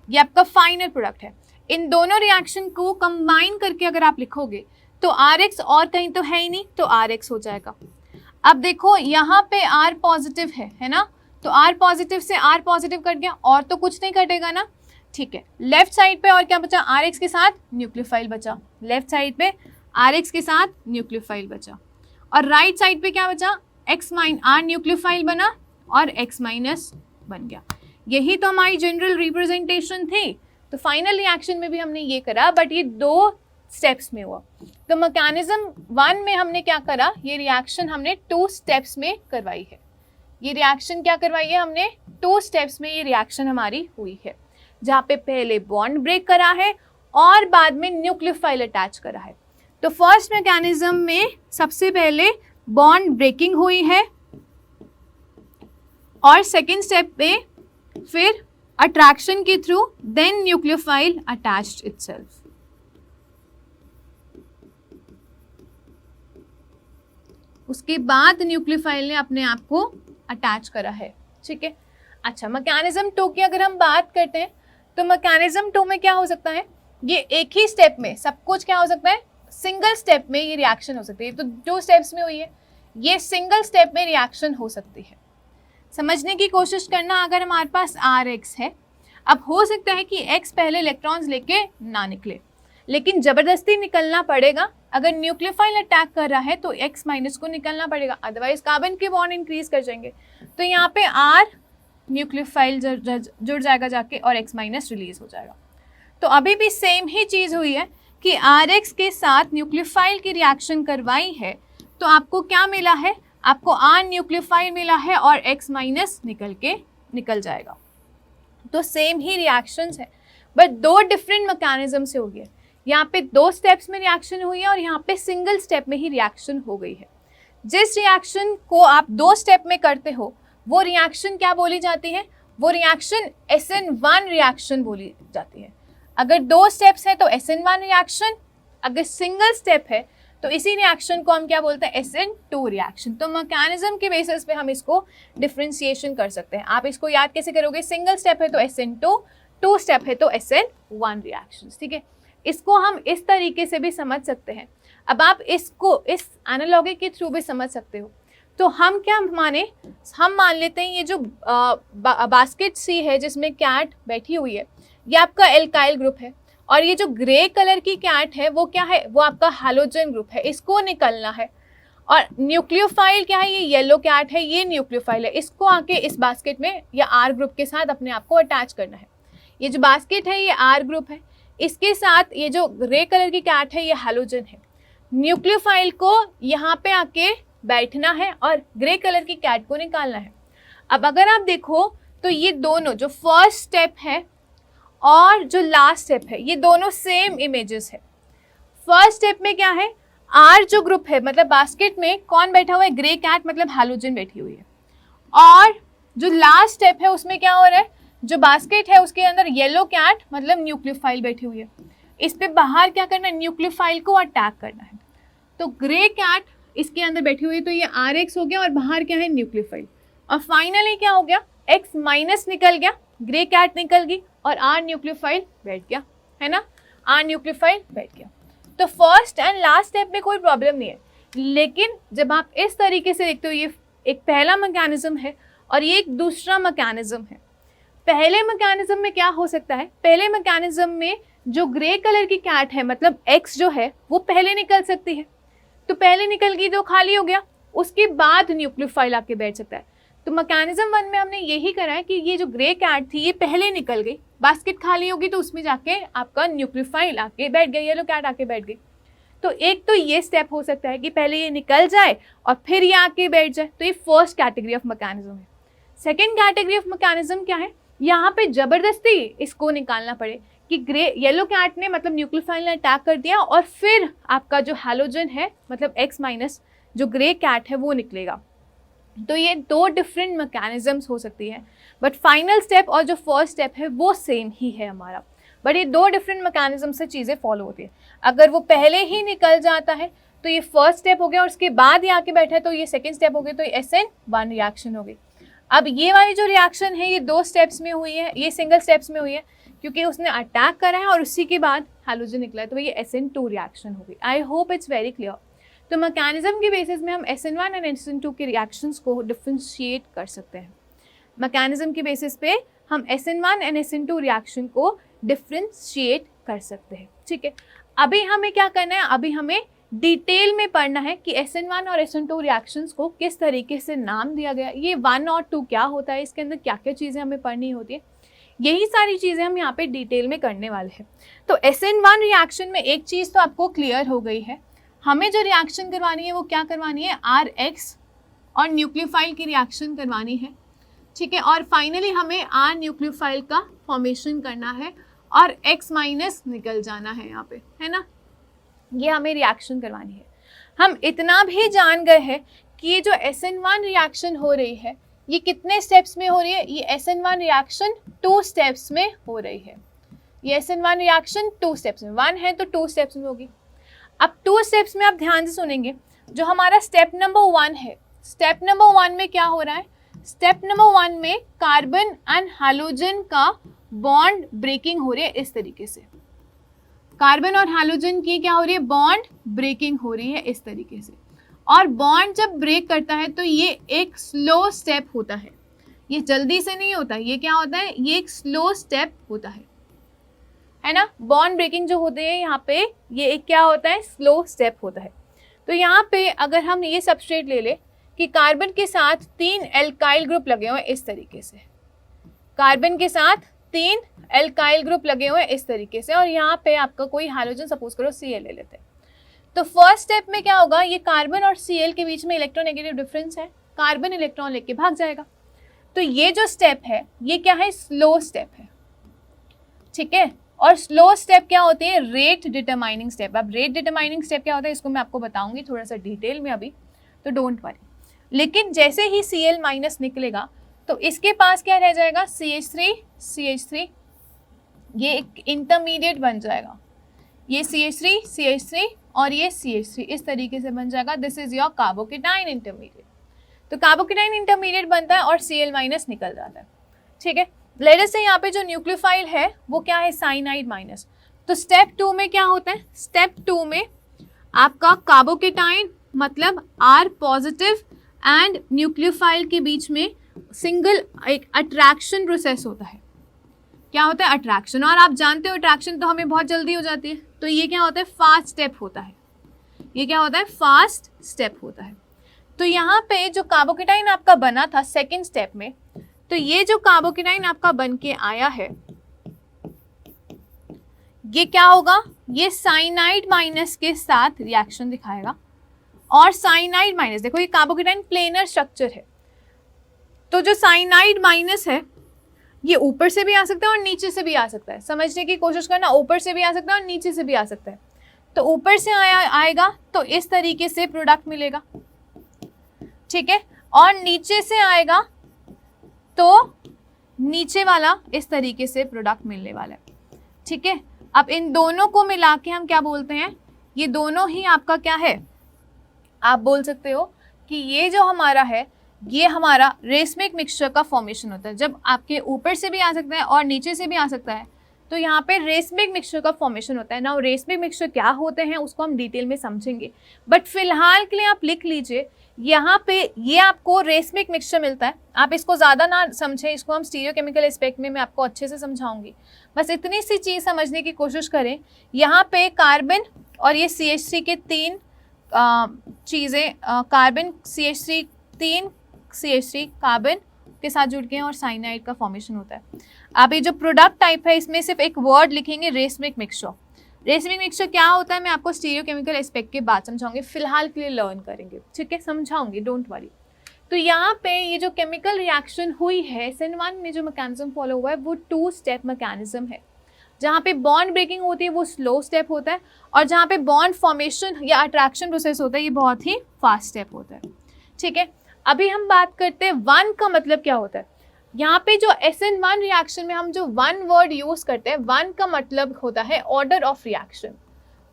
ये आपका फाइनल प्रोडक्ट है। इन दोनों रिएक्शन को कंबाइन करके अगर आप लिखोगे तो RX और कहीं तो है ही नहीं, तो RX हो जाएगा। अब देखो यहाँ पे R पॉजिटिव है ना, तो R पॉजिटिव से R पॉजिटिव कट गया, और तो कुछ नहीं कटेगा ना। ठीक है, लेफ्ट साइड पे और क्या बचा, RX के साथ न्यूक्लियोफाइल बचा, लेफ्ट साइड पे RX के साथ न्यूक्लियोफाइल बचा, और राइट साइड पे क्या बचा, R न्यूक्लियोफाइल बना और X माइनस बन गया। यही तो हमारी जनरल रिप्रेजेंटेशन थी। तो फाइनल रिएक्शन में भी हमने ये करा, बट ये दो स्टेप्स में हुआ। तो मैकेनिज्म 1 में हमने क्या करा, ये रिएक्शन हमने 2 स्टेप्स में करवाई है। ये रिएक्शन क्या करवाई है हमने, 2 स्टेप्स में ये रिएक्शन हमारी हुई है, जहाँ पे पहले बॉन्ड ब्रेक करा है और बाद में न्यूक्लियोफाइल अटैच करा है। तो फर्स्ट मैकेनिज्म में सबसे पहले बॉन्ड ब्रेकिंग हुई है और सेकेंड स्टेप पे फिर अट्रैक्शन के through then nucleophile attached itself. उसके बाद न्यूक्लियोफाइल ने अपने आप को अटैच करा है। ठीक है, अच्छा मैकेनिज्म 2 की अगर हम बात करते हैं तो मैकेनिज्म 2 में क्या हो सकता है, ये एक ही स्टेप में सब कुछ क्या हो सकता है, सिंगल स्टेप में ये रिएक्शन हो सकती है। तो 2 स्टेप्स में हुई है, ये सिंगल स्टेप में रिएक्शन हो सकती है। समझने की कोशिश करना, अगर हमारे पास RX है, अब हो सकता है कि X पहले इलेक्ट्रॉन्स लेके ना निकले, लेकिन ज़बरदस्ती निकलना पड़ेगा। अगर न्यूक्लियोफाइल अटैक कर रहा है तो X माइनस को निकलना पड़ेगा, अदरवाइज कार्बन के बॉन्ड इंक्रीज कर जाएंगे। तो यहाँ पे R न्यूक्लियोफाइल जुड़ जाएगा जाके और X माइनस रिलीज हो जाएगा। तो अभी भी सेम ही चीज़ हुई है कि RX के साथ न्यूक्लियोफाइल की रिएक्शन करवाई है, तो आपको क्या मिला है, आपको R न्यूक्लियोफाइल मिला है और X माइनस निकल जाएगा। तो सेम ही रिएक्शंस है, बट 2 डिफरेंट मैकेनिज्म से हो गया। यहाँ पे 2 स्टेप्स में रिएक्शन हुई है और यहाँ पे सिंगल स्टेप में ही रिएक्शन हो गई है। जिस रिएक्शन को आप 2 स्टेप में करते हो वो रिएक्शन क्या बोली जाती है, वो रिएक्शन SN1 रिएक्शन बोली जाती है। अगर 2 स्टेप्स है तो SN1 रिएक्शन, अगर सिंगल स्टेप है तो इसी रिएक्शन को हम क्या बोलते हैं, SN2 रिएक्शन। तो मैकेनिज्म के बेसिस पे हम इसको डिफ्रेंशिएशन कर सकते हैं। आप इसको याद कैसे करोगे, सिंगल स्टेप है तो SN2, 2 स्टेप है तो SN1 रिएक्शन। ठीक है, इसको हम इस तरीके से भी समझ सकते हैं। अब आप इसको इस एनालॉजी के थ्रू भी समझ सकते हो। तो हम क्या हम मान लेते हैं ये जो बास्केट सी है जिसमें कैट बैठी हुई है, ये आपका एल्काइल ग्रुप है, और ये जो ग्रे कलर की कैट है वो क्या है, वो आपका हैलोजन ग्रुप है। इसको निकलना है और न्यूक्लियोफाइल क्या है, ये येलो कैट है, ये न्यूक्लियोफाइल है। इसको आके इस बास्केट में या आर ग्रुप के साथ अपने आप को अटैच करना है। ये जो बास्केट है ये आर ग्रुप है, इसके साथ ये जो ग्रे कलर की कैट है ये हैलोजन है। न्यूक्लियोफाइल को यहाँ पे आके बैठना है और ग्रे कलर की कैट को निकालना है। अब अगर आप देखो तो ये दोनों जो फर्स्ट स्टेप है और जो लास्ट स्टेप है ये दोनों सेम इमेजेस है। फर्स्ट स्टेप में क्या है, आर जो ग्रुप है मतलब बास्केट में कौन बैठा हुआ है, ग्रे कैट मतलब हैलोजन बैठी हुई है। और जो लास्ट स्टेप है उसमें क्या हो रहा है, जो बास्केट है उसके अंदर येलो कैट मतलब न्यूक्लियोफाइल बैठी हुई है। इस पे बाहर क्या करना है, न्यूक्लियोफाइल को अटैक करना है। तो ग्रे कैट इसके अंदर बैठी हुई है तो ये RX हो गया और बाहर क्या है, न्यूक्लियोफाइल। और फाइनली क्या हो गया, X माइनस निकल गया, ग्रे कैट निकल गई और R न्यूक्लियोफाइल बैठ गया, है ना, R न्यूक्लियोफाइल बैठ गया। तो फर्स्ट एंड लास्ट स्टेप में कोई प्रॉब्लम नहीं है, लेकिन जब आप इस तरीके से देखते हो, ये एक पहला मैकेनिज्म है और ये एक दूसरा मैकेनिज्म है। पहले मैकेनिज्म में क्या हो सकता है, पहले मैकेनिज्म में जो ग्रे कलर की कैट है मतलब X जो है वो पहले निकल सकती है, तो पहले निकल गई तो खाली हो गया, उसके बाद न्यूक्लियोफाइल आके बैठ सकता है। तो मैकेनिज्म 1 में हमने यही करा है कि ये जो ग्रे कैट थी ये पहले निकल गई, बास्केट खाली होगी तो उसमें जाके आपका न्यूक्लियोफाइल आके बैठ गई, येलो कैट आके बैठ गई। तो एक तो ये स्टेप हो सकता है कि पहले ये निकल जाए और फिर ये आके बैठ जाए, तो ये फर्स्ट कैटेगरी ऑफ मैकेनिज्म है। सेकेंड कैटेगरी ऑफ मैकेनिज्म क्या है, यहाँ पे जबरदस्ती इसको निकालना पड़े कि ग्रे येलो कैट ने मतलब न्यूक्लियोफाइल ने अटैक कर दिया और फिर आपका जो हैलोजन है मतलब X माइनस जो ग्रे कैट है वो निकलेगा। तो ये दो डिफरेंट मैकेनिज्म्स हो सकती है, बट फाइनल स्टेप और जो फर्स्ट स्टेप है वो सेम ही है हमारा, बट ये दो डिफरेंट मैकेनिज्म से चीज़ें फॉलो होती है। अगर वो पहले ही निकल जाता है तो ये फर्स्ट स्टेप हो गया और उसके बाद ये आके बैठा है तो ये सेकेंड स्टेप हो गया, तो ये SN1 रिएक्शन हो गई। अब ये वाली जो रिएक्शन है ये 2 स्टेप्स में हुई है, ये सिंगल स्टेप्स में हुई है क्योंकि उसने अटैक करा है और उसी के बाद हैलोजन निकला है, तो ये SN2 रिएक्शन हो गई। I hope it's very clear. तो मैकेनिज्म के बेसिस में हम SN1 एंड SN2 के रिएक्शंस को डिफ्रेंशिएट कर सकते हैं। मैकेनिज्म के बेसिस पे हम SN1 एंड SN2 रिएक्शन को डिफ्रेंशिएट कर सकते हैं, ठीक है। अभी हमें क्या करना है, अभी हमें डिटेल में पढ़ना है कि SN1 और SN2 रिएक्शंस को किस तरीके से नाम दिया गया, ये 1 और 2 क्या होता है, इसके अंदर क्या क्या चीज़ें हमें पढ़नी होती है, यही सारी चीज़ें हम यहाँ पे डिटेल में करने वाले हैं। तो SN1 रिएक्शन में एक चीज़ तो आपको क्लियर हो गई है, हमें जो रिएक्शन करवानी है वो क्या करवानी है, RX और न्यूक्लियोफाइल की रिएक्शन करवानी है, ठीक है। और फाइनली हमें R न्यूक्लियोफाइल का फॉर्मेशन करना है और X माइनस निकल जाना है यहाँ पे, है ना, ये हमें रिएक्शन करवानी है। हम इतना भी जान गए हैं कि ये जो SN1 रिएक्शन हो रही है ये कितने स्टेप्स में हो रही है, ये SN1 रिएक्शन 2 स्टेप्स में हो रही है। ये SN1 रिएक्शन 2 स्टेप्स में, 1 है तो 2 स्टेप्स में होगी। अब 2 स्टेप्स में आप ध्यान से सुनेंगे, जो हमारा स्टेप नंबर 1 है, स्टेप नंबर 1 में क्या हो रहा है, स्टेप नंबर 1 में कार्बन एंड हैलोजन का बॉन्ड ब्रेकिंग हो रही है इस तरीके से, कार्बन और हैलोजन की क्या हो रही है, बॉन्ड ब्रेकिंग हो रही है इस तरीके से। और बॉन्ड जब ब्रेक करता है तो ये एक स्लो स्टेप होता है, ये जल्दी से नहीं होता, ये क्या होता है, ये एक स्लो स्टेप होता है ना। बॉन्ड ब्रेकिंग जो होते हैं यहाँ पे ये एक क्या होता है, स्लो स्टेप होता है। तो यहाँ पे अगर हम ये सबस्ट्रेट ले ले कि कार्बन के साथ 3 एल्काइल ग्रुप लगे हुए हैं इस तरीके से, कार्बन के साथ 3 एल्काइल ग्रुप लगे हुए हैं इस तरीके से, और यहाँ पे आपका कोई हाइड्रोजन सपोज करो Cl ले लेते हैं। तो फर्स्ट स्टेप में क्या होगा, ये कार्बन और Cl के बीच में इलेक्ट्रोनेगेटिव डिफरेंस है, कार्बन इलेक्ट्रॉन लेके भाग जाएगा। तो ये जो स्टेप है ये क्या है, स्लो स्टेप है, ठीक है। और स्लो स्टेप क्या होते हैं, रेट डिटरमाइनिंग स्टेप। अब रेट डिटरमाइनिंग स्टेप क्या होता है इसको मैं आपको बताऊंगी थोड़ा सा डिटेल में अभी, तो डोंट वरी। लेकिन जैसे ही Cl माइनस निकलेगा तो इसके पास क्या रह जाएगा, CH3, ये एक इंटरमीडिएट बन जाएगा, ये CH3 और ये CH3 इस तरीके से बन जाएगा। This is your carbocation intermediate. तो कार्बोकेटाइन इंटरमीडिएट बनता है और Cl माइनस निकल जाता है, ठीक है। लेट अस से यहाँ पे जो न्यूक्लियोफाइल है वो क्या है, साइनाइड माइनस। तो स्टेप 2 में क्या होता है, स्टेप 2 में आपका कार्बोकेटाइन मतलब R पॉजिटिव एंड न्यूक्लियोफाइल के बीच में सिंगल एक अट्रैक्शन प्रोसेस होता है। क्या होता है, अट्रैक्शन। और आप जानते हो अट्रैक्शन तो हमें बहुत जल्दी हो जाती है, तो ये क्या होता है, फास्ट स्टेप होता है, ये क्या होता है, फास्ट स्टेप होता है। तो यहाँ पे जो कार्बोकेटाइन आपका बना था सेकेंड स्टेप में, तो ये जो कार्बोकेटाइन आपका बन के आया है, ये क्या होगा, ये साइनाइड माइनस के साथ रिएक्शन दिखाएगा। और साइनाइड माइनस, देखो ये कार्बोकेटाइन प्लेनर स्ट्रक्चर है, तो जो साइनाइड माइनस है ये ऊपर से भी आ सकता है और नीचे से भी आ सकता है। समझने की कोशिश करना, ऊपर से भी आ सकता है और नीचे से भी आ सकता है। तो ऊपर से आएगा तो इस तरीके से प्रोडक्ट मिलेगा, ठीक है, और नीचे से आएगा तो नीचे वाला इस तरीके से प्रोडक्ट मिलने वाला है, ठीक है। अब इन दोनों को मिला के हम क्या बोलते हैं, ये दोनों ही आपका क्या है, आप बोल सकते हो कि ये जो हमारा है ये हमारा रेसमिक मिक्सचर का फॉर्मेशन होता है। जब आपके ऊपर से भी आ सकता है और नीचे से भी आ सकता है, तो यहाँ पे रेसमिक मिक्सचर का फॉर्मेशन होता है ना। रेसमिक मिक्सचर क्या होते हैं उसको हम डिटेल में समझेंगे, बट फिलहाल के लिए आप लिख लीजिए, यहाँ पे ये आपको रेसमिक मिक्सचर मिलता है। आप इसको ज़्यादा ना समझें, इसको हम स्टीरियोकेमिकल एस्पेक्ट में मैं आपको अच्छे से समझाऊंगी, बस इतनी सी चीज़ समझने की कोशिश करें। यहाँ पे कार्बन और ये CH3 के तीन चीज़ें, कार्बन CH3, तीन CH3 कार्बन के साथ जुड़ के और साइनाइड का फॉर्मेशन होता है। आप ये जो प्रोडक्ट टाइप है इसमें सिर्फ एक वर्ड लिखेंगे, रेसमिक मिक्सचर। रेसमिक मिक्सचर क्या होता है मैं आपको स्टीरियोकेमिकल एस्पेक्ट के बाद समझाऊंगी, फिलहाल के लिए लर्न करेंगे, ठीक है, समझाऊंगी, डोंट वरी। तो यहाँ पे ये जो केमिकल रिएक्शन हुई है SN1 में, जो मैकेनिज्म फॉलो हुआ है वो 2 स्टेप मैकेनिज्म है। जहाँ पे बॉन्ड ब्रेकिंग होती है वो स्लो स्टेप होता है, और जहाँ पे बॉन्ड फॉर्मेशन या अट्रैक्शन प्रोसेस होता है ये बहुत ही फास्ट स्टेप होता है, ठीक है। अभी हम बात करते हैं 1 का मतलब क्या होता है। यहाँ पे जो SN1 रिएक्शन में हम जो 1 वर्ड यूज करते हैं, 1 का मतलब होता है ऑर्डर ऑफ रिएक्शन।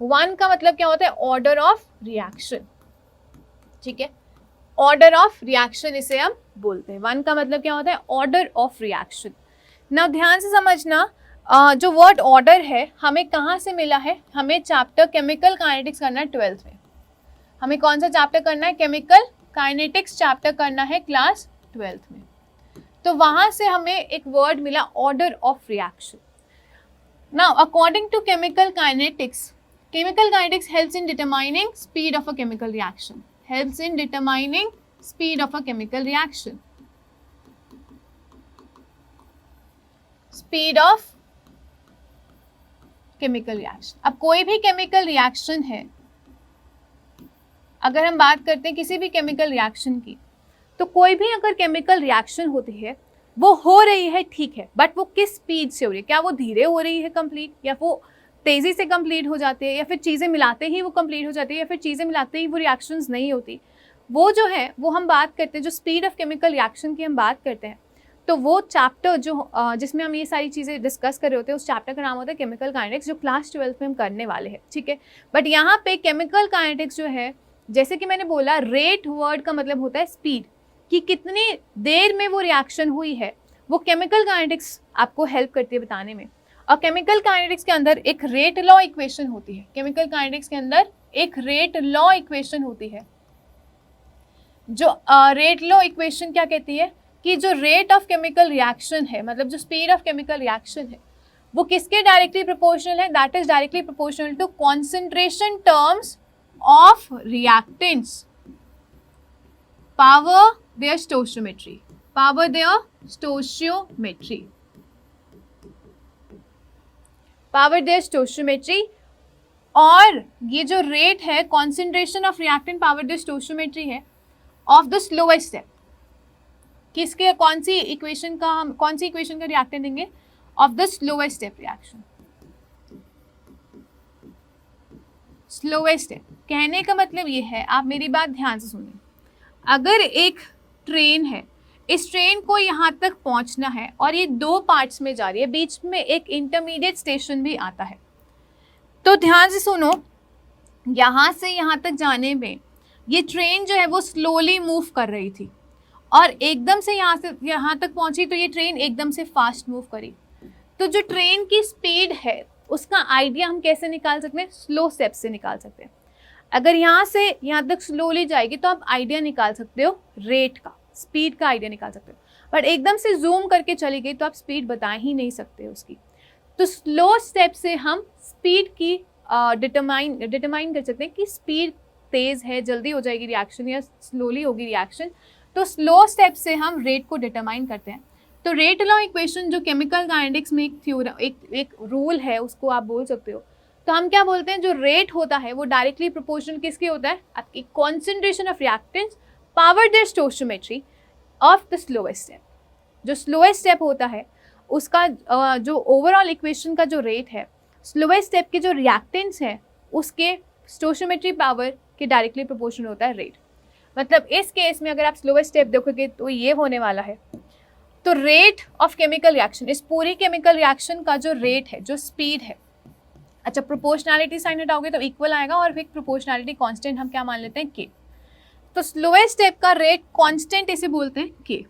1 का मतलब क्या होता है, ऑर्डर ऑफ रिएक्शन, ठीक है, ऑर्डर ऑफ रिएक्शन इसे हम बोलते हैं। 1 का मतलब क्या होता है, ऑर्डर ऑफ रिएक्शन। ना ध्यान से समझना, जो वर्ड ऑर्डर है हमें कहाँ से मिला है, हमें चैप्टर केमिकल काइनेटिक्स करना है 12th में। हमें कौन सा चैप्टर करना है, केमिकल काइनेटिक्स चैप्टर करना है क्लास 12th में। तो वहाँ से हमें एक वर्ड मिला order of reaction. Now according to chemical kinetics helps in determining speed of a chemical reaction, helps in determining speed of a chemical reaction, speed of chemical reaction. अब कोई भी केमिकल रिएक्शन है, अगर हम बात करते हैं किसी भी केमिकल रिएक्शन की, तो कोई भी अगर केमिकल रिएक्शन होती है वो हो रही है, ठीक है, बट वो किस स्पीड से हो रही है, क्या वो धीरे हो रही है कंप्लीट, या वो तेज़ी से कंप्लीट हो जाती है, या फिर चीज़ें मिलाते ही वो कंप्लीट हो जाती है, या फिर चीज़ें मिलाते ही वो रिएक्शंस नहीं होती, वो जो है वो हम बात करते हैं, जो स्पीड ऑफ केमिकल रिएक्शन की हम बात करते हैं। तो वो चैप्टर जो जिसमें हम ये सारी चीज़ें डिस्कस कर रहे होते हैं, उस चैप्टर का नाम होता है केमिकल काइनेटिक्स, जो क्लास 12th में हम करने वाले हैं, ठीक है। बट यहाँ पे केमिकल काइनेटिक्स जो है, जैसे कि मैंने बोला, रेट वर्ड का मतलब होता है स्पीड, कि कितनी देर में वो रिएक्शन हुई है, वो केमिकल काइनेटिक्स आपको हेल्प करती है बताने में। और केमिकल काइनेटिक्स के अंदर एक रेट लॉ इक्वेशन होती है, केमिकल काइनेटिक्स के अंदर एक रेट लॉ इक्वेशन होती है। जो रेट लॉ इक्वेशन क्या कहती है कि जो रेट ऑफ केमिकल रिएक्शन है, मतलब जो स्पीड ऑफ केमिकल रिएक्शन है, वो किसके डायरेक्टली प्रोपोर्शनल है, that is directly proportional to concentration terms of reactants power their stoichiometry, power their stoichiometry, power their stoichiometry। और ये जो रेट है, concentration of reactant power their stoichiometry है of the slowest step, किसके, कौन सी equation का हम, कौन सी इक्वेशन का रिएक्टेंट देंगे, of the slowest step reaction, slowest step. कहने का मतलब ये है, आप मेरी बात ध्यान से सुनिए, अगर एक ट्रेन है, इस ट्रेन को यहाँ तक पहुँचना है और ये 2 पार्ट्स में जा रही है, बीच में एक इंटरमीडिएट स्टेशन भी आता है, तो ध्यान से सुनो, यहाँ से यहाँ तक जाने में ये ट्रेन जो है वो स्लोली मूव कर रही थी, और एकदम से यहाँ तक पहुँची तो ये ट्रेन एकदम से फास्ट मूव करी। तो जो ट्रेन की स्पीड है उसका आइडिया हम कैसे निकाल सकते हैं, स्लो स्टेप से निकाल सकते हैं। अगर यहाँ से यहाँ तक स्लोली जाएगी तो आप आइडिया निकाल सकते हो रेट का, स्पीड का आइडिया निकाल सकते हो, बट एकदम से जूम करके चली गई तो आप स्पीड बता ही नहीं सकते उसकी। तो स्लो स्टेप से हम स्पीड की डिटरमाइन कर सकते हैं कि स्पीड तेज़ है, जल्दी हो जाएगी रिएक्शन या स्लोली होगी रिएक्शन, तो स्लो स्टेप से हम रेट को डिटरमाइन करते हैं। तो रेट लॉ इक्वेशन जो केमिकल काइनेटिक्स में एक रूल है, उसको आप बोल सकते हो। तो हम क्या बोलते हैं, जो रेट होता है वो डायरेक्टली प्रोपोर्शनल किसके होता है, आपकी concentration of reactants power their stoichiometry of the slowest step. जो स्लोएस्ट स्टेप होता है उसका जो ओवरऑल इक्वेशन का जो रेट है, स्लोएस्ट स्टेप के जो रिएक्टेंट्स हैं उसके स्टोइचियोमेट्री पावर के डायरेक्टली प्रोपोर्शनल होता है रेट। मतलब इस केस में अगर आप स्लोएस्ट स्टेप देखोगे तो ये होने वाला है। तो रेट ऑफ केमिकल रिएक्शन, इस पूरी केमिकल रिएक्शन का जो रेट है, जो स्पीड है, अच्छा प्रोपोर्शनैलिटी साइन हटाओगे तो इक्वल आएगा, और फिर प्रोपोर्शनैलिटी कांस्टेंट हम क्या मान लेते हैं, के। तो स्लोएस्ट स्टेप का रेट कांस्टेंट इसे बोलते हैं के।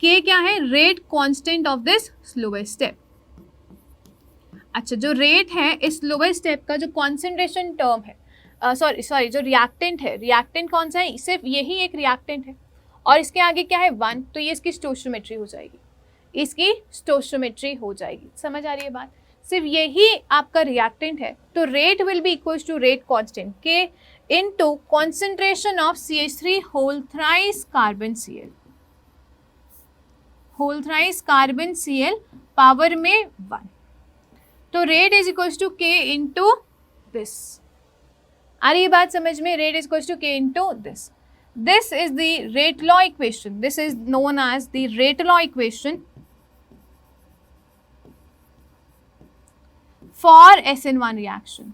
के क्या है, rate constant of this slowest step. अच्छा, जो रेट है इस स्लोएस्ट स्टेप का, जो कॉन्सेंट्रेशन टर्म है, सॉरी जो रिएक्टेंट है, रिएक्टेंट कौन सा है, सिर्फ यही एक रिएक्टेंट है, और इसके आगे क्या है 1, तो ये इसकी स्टोइचियोमेट्री हो जाएगी, इसकी स्टोइचियोमेट्री हो जाएगी। समझ आ रही है बात, सिर्फ यही आपका रिएक्टेंट है। तो rate will be equal to rate constant k into concentration of CH3 whole thrice carbon Cl, whole thrice carbon Cl power में 1। तो rate is equal to k into this. आ रही है बात समझ में, rate is equal to k into this. This is the rate law equation, this is known as the rate law equation for SN1 reaction.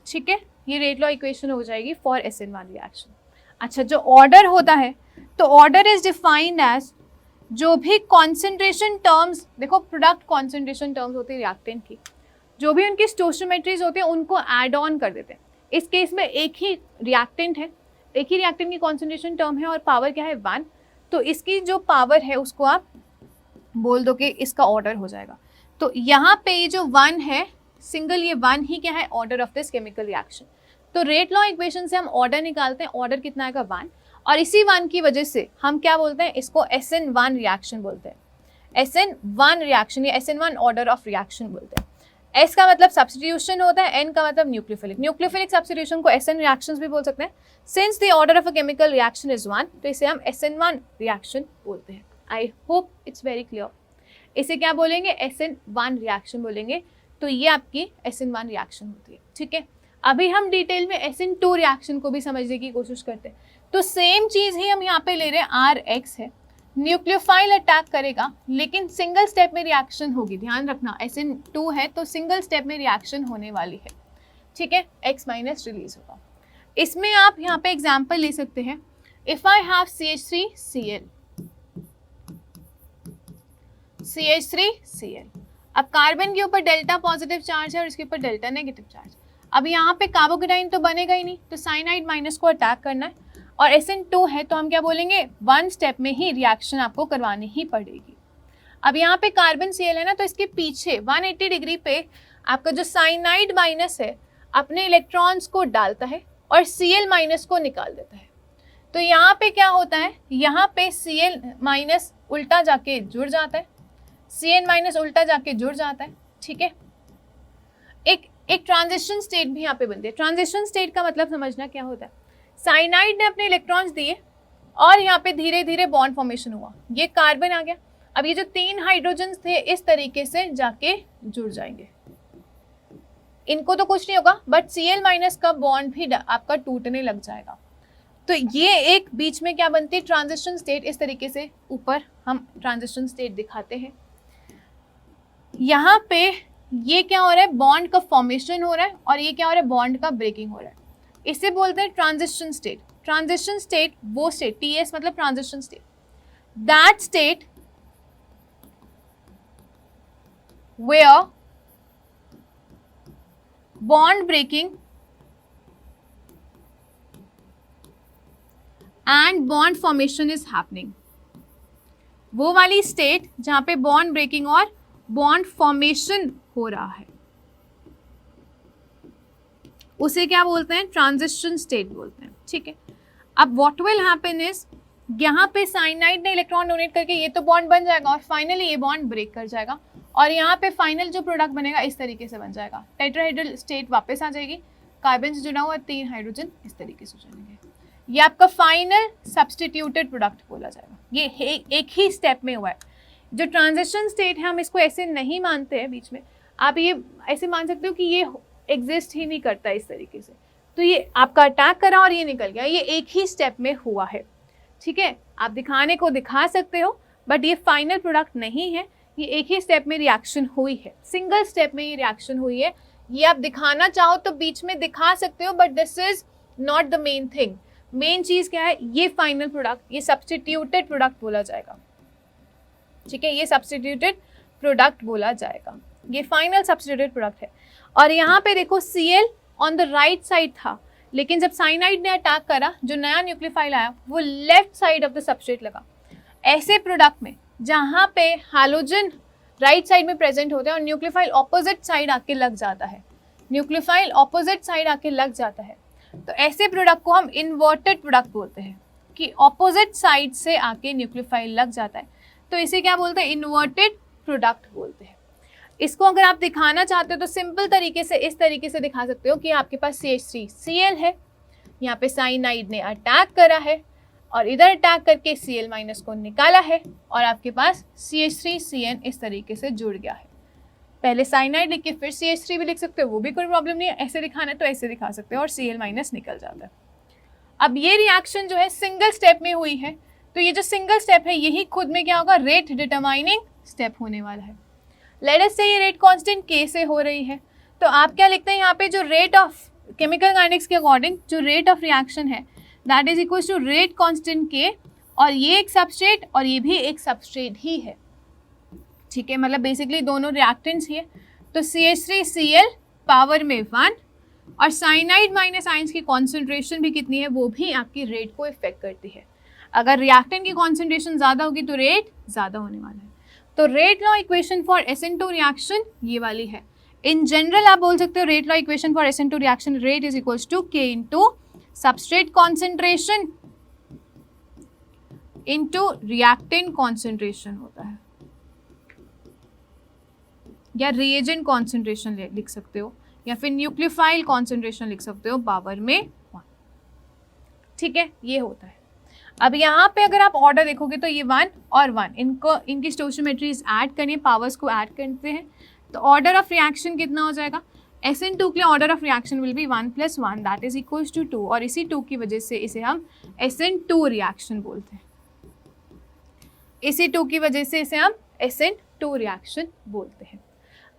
ठीक है, ये rate law equation हो जाएगी फॉर SN1 रिएक्शन। अच्छा, जो ऑर्डर होता है, तो ऑर्डर इज डिफाइंड एज जो भी कॉन्सेंट्रेशन टर्म्स, देखो प्रोडक्ट कॉन्सेंट्रेशन टर्म्स होती है रिएक्टेंट की, जो भी उनकी स्टोइचियोमेट्रीज होते हैं उनको ऐड ऑन कर देते हैं। इस केस में एक ही रिएक्टेंट है, एक ही रिएक्टेंट की कॉन्सेंट्रेशन टर्म है और पावर क्या है 1, तो इसकी जो पावर है उसको आप बोल दो कि इसका ऑर्डर हो जाएगा। तो यहाँ पे ये जो 1 है, सिंगल ये 1 ही क्या है, order of this chemical reaction. तो रेट लॉ इक्वेशन से हम ऑर्डर निकालते हैं, ऑर्डर कितना आएगा 1, और इसी 1 की वजह से हम क्या बोलते हैं, इसको SN1 रिएक्शन बोलते हैं। SN1 रिएक्शन या SN1 ऑर्डर ऑफ रिएक्शन बोलते हैं। S का मतलब सब्स्टिट्यूशन होता है, N का मतलब न्यूक्लियोफिलिक। न्यूक्लियोफिलिक सब्स्टिट्यूशन को SN रिएक्शंस भी बोल सकते हैं। Since the order of a chemical reaction is 1, तो इसे हम SN1 रिएक्शन बोलते हैं। I hope it's very clear. इसे क्या बोलेंगे, SN1 रिएक्शन बोलेंगे। तो ये आपकी SN1 रिएक्शन होती है। ठीक है, अभी हम डिटेल में SN2 रिएक्शन को भी समझने की कोशिश करते हैं। तो सेम चीज़ ही हम यहाँ पे ले रहे हैं, RX है, न्यूक्लियोफाइल अटैक करेगा लेकिन सिंगल स्टेप में रिएक्शन होगी। ध्यान रखना, SN2 है तो सिंगल स्टेप में रिएक्शन होने वाली है। ठीक है, X माइनस रिलीज होगा। इसमें आप यहाँ पे एग्जाम्पल ले सकते हैं, if I have CH3Cl, CH3Cl, अब कार्बन के ऊपर डेल्टा पॉजिटिव चार्ज है और इसके ऊपर डेल्टा नेगेटिव चार्ज। अब यहाँ पे कार्बोकेटाइन तो बनेगा ही नहीं, तो साइनाइड माइनस को अटैक करना है, और SN2 है तो हम क्या बोलेंगे, 1 स्टेप में ही रिएक्शन आपको करवानी ही पड़ेगी। अब यहाँ पे कार्बन Cl है ना, तो इसके पीछे 180 डिग्री पे आपका जो साइनाइड माइनस है अपने इलेक्ट्रॉन्स को डालता है और Cl माइनस को निकाल देता है। तो यहाँ पे क्या होता है, यहाँ पे Cl माइनस उल्टा जाके जुड़ जाता है, Cn माइनस उल्टा जाके जुड़ जाता है। ठीक है, एक ट्रांजिशन स्टेट भी यहाँ पे बनती है। ट्रांजिशन स्टेट का मतलब समझना क्या होता है, साइनाइड ने अपने इलेक्ट्रॉन्स दिए और यहाँ पे धीरे धीरे बॉन्ड फॉर्मेशन हुआ, ये कार्बन आ गया। अब ये जो 3 हाइड्रोजन थे इस तरीके से जाके जुड़ जाएंगे, इनको तो कुछ नहीं होगा, बट Cl माइनस का बॉन्ड भी आपका टूटने लग जाएगा। तो ये एक बीच में क्या बनती है, ट्रांजिशन स्टेट। इस तरीके से ऊपर हम ट्रांजिशन स्टेट दिखाते हैं। यहाँ पे ये क्या हो रहा है, बॉन्ड का फॉर्मेशन हो रहा है, और ये क्या हो रहा है, बॉन्ड का ब्रेकिंग हो रहा है। इसे बोलते हैं ट्रांजिशन स्टेट। ट्रांजिशन स्टेट वो स्टेट, TS मतलब transition state, that state where bond breaking and bond formation is happening. वो वाली स्टेट जहां पे बॉन्ड ब्रेकिंग और बॉन्ड फॉर्मेशन हो रहा है उसे क्या बोलते हैं, ट्रांजिशन स्टेट बोलते हैं। ठीक है, अब व्हाट विल हैपन इज, यहाँ पे साइनाइड ने इलेक्ट्रॉन डोनेट करके ये तो बॉन्ड बन जाएगा और फाइनली ये बॉन्ड ब्रेक कर जाएगा और यहाँ पे फाइनल जो प्रोडक्ट बनेगा इस तरीके से बन जाएगा। टेट्राहेड्रल स्टेट वापस आ जाएगी, कार्बन से जुड़ा हुआ 3 हाइड्रोजन इस तरीके से जुड़ेंगे। ये आपका फाइनल सब्सटीट्यूटेड प्रोडक्ट बोला जाएगा। ये एक ही स्टेप में हुआ है। जो ट्रांजिशन स्टेट है हम इसको ऐसे नहीं मानते हैं बीच में, आप ये ऐसे मान सकते हो कि ये एग्जिस्ट ही नहीं करता इस तरीके से। तो ये आपका अटैक करा और ये निकल गया, ये एक ही स्टेप में हुआ है। ठीक है, आप दिखाने को दिखा सकते हो बट ये फाइनल प्रोडक्ट नहीं है, ये एक ही स्टेप में रिएक्शन हुई है, सिंगल स्टेप में ये रिएक्शन हुई है। ये आप दिखाना चाहो तो बीच में दिखा सकते हो but this is not the main thing. Main चीज क्या है, ये फाइनल प्रोडक्ट, ये सब्सटीट्यूटेड प्रोडक्ट बोला जाएगा। ठीक है, ये सब्सटीट्यूटेड प्रोडक्ट बोला जाएगा, ये फाइनल सब्सटीट्यूटेड प्रोडक्ट है। और यहाँ पे देखो Cl on the right side था, लेकिन जब साइनाइड ने अटैक करा, जो नया न्यूक्लियोफाइल आया वो left side of the substrate लगा। ऐसे प्रोडक्ट में जहाँ पे हैलोजन राइट साइड में प्रेजेंट होता है और न्यूक्लियोफाइल ऑपोजिट साइड आके लग जाता है, न्यूक्लियोफाइल ऑपोजिट साइड आके लग जाता है, तो ऐसे प्रोडक्ट को हम इन्वर्टेड प्रोडक्ट बोलते हैं कि ऑपोजिट साइड से आके न्यूक्लियोफाइल लग जाता है, तो इसे क्या बोलते हैं, इन्वर्टेड प्रोडक्ट बोलते हैं। इसको अगर आप दिखाना चाहते हो तो सिंपल तरीके से इस तरीके से दिखा सकते हो कि आपके पास CH3Cl है, यहाँ पे साइनाइड ने अटैक करा है और इधर अटैक करके Cl- को निकाला है और आपके पास CH3Cn इस तरीके से जुड़ गया है। पहले साइनाइड लिख के फिर CH3 भी लिख सकते हो, वो भी कोई प्रॉब्लम नहीं है। ऐसे दिखाना है तो ऐसे दिखा सकते हो और Cl- निकल जाता है। अब ये रिएक्शन जो है सिंगल स्टेप में हुई है, तो ये जो सिंगल स्टेप है यही खुद में क्या होगा, रेट डिटरमाइनिंग स्टेप होने वाला है। लेट अस से ये रेट कांस्टेंट K से हो रही है, तो आप क्या लिखते हैं यहाँ पे, जो रेट ऑफ केमिकल काइनेटिक्स के अकॉर्डिंग जो रेट ऑफ रिएक्शन है that is equal to rate constant K, और ये एक सबस्ट्रेट और ये भी एक सबस्ट्रेट ही है। ठीक है, मतलब बेसिकली दोनों रिएक्टेंट्स ही है। तो CH3Cl पावर में 1 और साइनाइड माइनस आयंस की कॉन्सेंट्रेशन भी कितनी है, वो भी आपकी रेट को इफेक्ट करती है। अगर रिएक्टेंट की कॉन्सेंट्रेशन ज़्यादा होगी तो रेट ज़्यादा होने वाला है। तो rate law equation for SN2 reaction ये वाली है। इन जनरल आप बोल सकते हो rate law equation for SN2 reaction, rate is equals to K into substrate concentration into reactant concentration होता है, या रिएजेंट कॉन्सेंट्रेशन लिख सकते हो, या फिर न्यूक्लियोफाइल कॉन्सेंट्रेशन लिख सकते हो पावर में 1। ठीक है, ये होता है। अब यहाँ पे अगर आप ऑर्डर देखोगे तो ये 1 और 1 इनकी स्टोइचियोमेट्रीज ऐड करनी है, पावर्स को ऐड करते हैं, तो ऑर्डर ऑफ रिएक्शन कितना हो जाएगा, SN2 के लिए order of reaction will be 1 + 1 that is equals to 2, और इसी 2 की वजह से इसे हम SN2 रिएक्शन बोलते हैं। इसी 2 की वजह से इसे हम SN2 रिएक्शन बोलते हैं।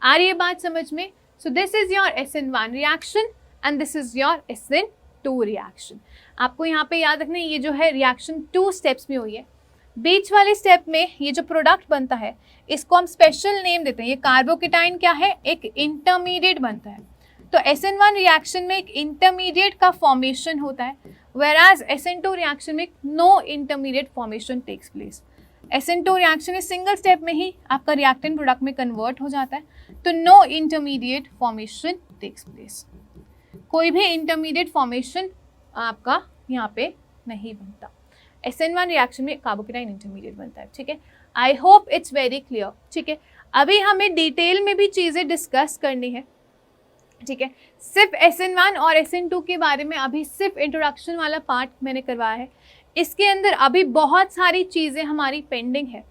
आ रही है बात समझ में? So this is your SN1 reaction and this is your SN2 reaction. आपको यहाँ पे याद रखना है ये जो है रिएक्शन 2 स्टेप्स में हुई है। बीच वाले स्टेप में ये जो प्रोडक्ट बनता है इसको हम स्पेशल नेम देते हैं। ये कार्बोकेटाइन क्या है, एक इंटरमीडिएट बनता है। तो SN1 रिएक्शन में एक इंटरमीडिएट का फॉर्मेशन होता है, whereas SN2 रिएक्शन में no intermediate formation takes place. SN2 reaction इस सिंगल स्टेप में ही आपका रिएक्टेंट प्रोडक्ट में कन्वर्ट हो जाता है, तो no intermediate formation takes place. कोई भी इंटरमीडिएट फॉर्मेशन आपका यहाँ पे नहीं बनता। SN1 रिएक्शन में कार्बोकेटाइन इंटरमीडिएट बनता है। ठीक है, I hope it's very clear. ठीक है, अभी हमें डिटेल में भी चीज़ें डिस्कस करनी है। ठीक है, सिर्फ SN1 और SN2 के बारे में अभी सिर्फ इंट्रोडक्शन वाला पार्ट मैंने करवाया है, इसके अंदर अभी बहुत सारी चीज़ें हमारी पेंडिंग है।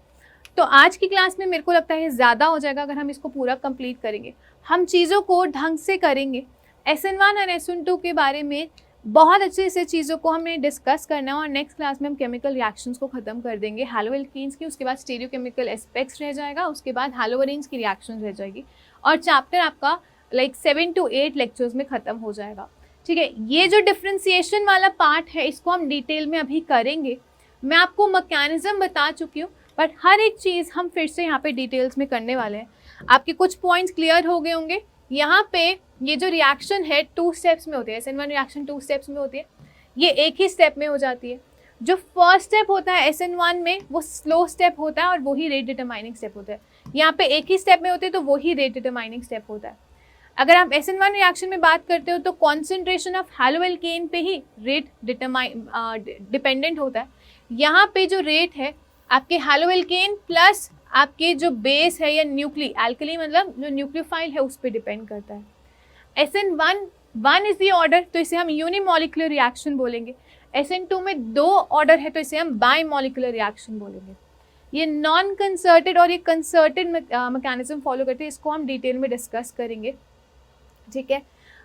तो आज की क्लास में मेरे को लगता है ज़्यादा हो जाएगा अगर हम इसको पूरा कंप्लीट करेंगे, हम चीज़ों को ढंग से करेंगे। SN1 और SN2 के बारे में बहुत अच्छे से चीज़ों को हमें डिस्कस करना है और नेक्स्ट क्लास में हम केमिकल रिएक्शंस को ख़त्म कर देंगे, हैलोएल्कीन्स की, उसके बाद स्टीरियोकेमिकल एस्पेक्ट्स रह जाएगा, उसके बाद हैलोवरीन्स की रिएक्शन रह जाएगी और चैप्टर आपका 7 to 8 लेक्चर्स में ख़त्म हो जाएगा। ठीक है, ये जो डिफ्रेंसिएशन वाला पार्ट है इसको हम डिटेल में अभी करेंगे। मैं आपको मैकेनिज्म बता चुकी हूँ, बट हर एक चीज़ हम फिर से यहाँ पे डिटेल्स में करने वाले हैं। आपके कुछ पॉइंट्स क्लियर हो गए होंगे। यहाँ पे ये जो रिएक्शन है 2 स्टेप्स में होती है, SN1 रिएक्शन 2 स्टेप्स में होती है, ये एक ही स्टेप में हो जाती है। जो फर्स्ट स्टेप होता है SN1 में वो स्लो स्टेप होता है और वही रेट डिटरमाइनिंग स्टेप होता है। यहाँ पे एक ही स्टेप में होते हैं तो वही रेट डिटरमाइनिंग स्टेप होता है। अगर आप SN1 रिएक्शन में बात करते हो तो कॉन्सेंट्रेशन ऑफ हैलोएल्केन पे ही रेट डिपेंडेंट होता है। यहाँ पे जो रेट है आपके हैलोएल्केन प्लस आपके जो बेस है या न्यूक्ली, एल्कली मतलब जो न्यूक्लियोफाइल है उस पर डिपेंड करता है। SN1 1 इज द ऑर्डर, तो इसे हम यूनिमोलिकुलर रिएक्शन बोलेंगे। SN2 में 2 ऑर्डर है तो इसे हम बायमोलिकुलर रिएक्शन बोलेंगे। ये नॉन कंसर्टेड और ये कंसर्टेड मैकेनिज्म फॉलो करते हैं, इसको हम डिटेल में डिस्कस करेंगे, ठीक है।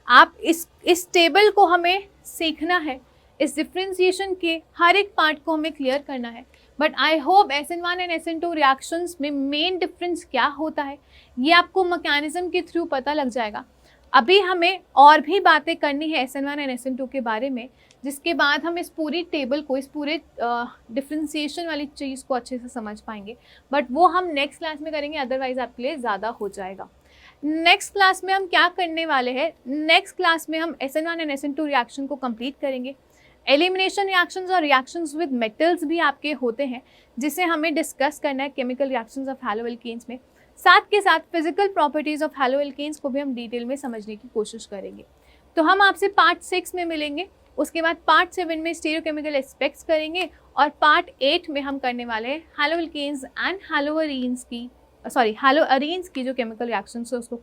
आप इस टेबल को हमें सीखना है, इस डिफ्रेंसिएशन के हर एक पार्ट को हमें क्लियर करना है। But I hope SN1 and SN2 reactions में मेन डिफरेंस क्या होता है ये आपको मैकेनिज्म के थ्रू पता लग जाएगा। अभी हमें और भी बातें करनी है SN1 एंड SN2 के बारे में, जिसके बाद हम इस पूरी टेबल को, इस पूरे डिफ्रेंसिएशन वाली चीज़ को अच्छे से समझ पाएंगे। बट वो हम नेक्स्ट क्लास में करेंगे, अदरवाइज आपके लिए ज़्यादा हो जाएगा। नेक्स्ट क्लास में हम क्या करने वाले हैं, नेक्स्ट क्लास में हम SN1 एंड SN2 रिएक्शन को कंप्लीट करेंगे। एलिमिनेशन रिएक्शंस और रिएक्शंस विद मेटल्स भी आपके होते हैं, जिसे हमें डिस्कस करना है केमिकल रिएक्शंस ऑफ हैलोएल्केन्स में। साथ के साथ फिजिकल प्रॉपर्टीज़ ऑफ हैलोएल्केन्स को भी हम डिटेल में समझने की कोशिश करेंगे। तो हम आपसे पार्ट 6 में मिलेंगे, उसके बाद पार्ट 7 में स्टीरियोकेमिकल एस्पेक्ट्स करेंगे, और पार्ट 8 में हम करने वाले हैं हैलोएल्केन्स एंड हैलोअरीन्स की जो केमिकल रिएक्शंस है उसको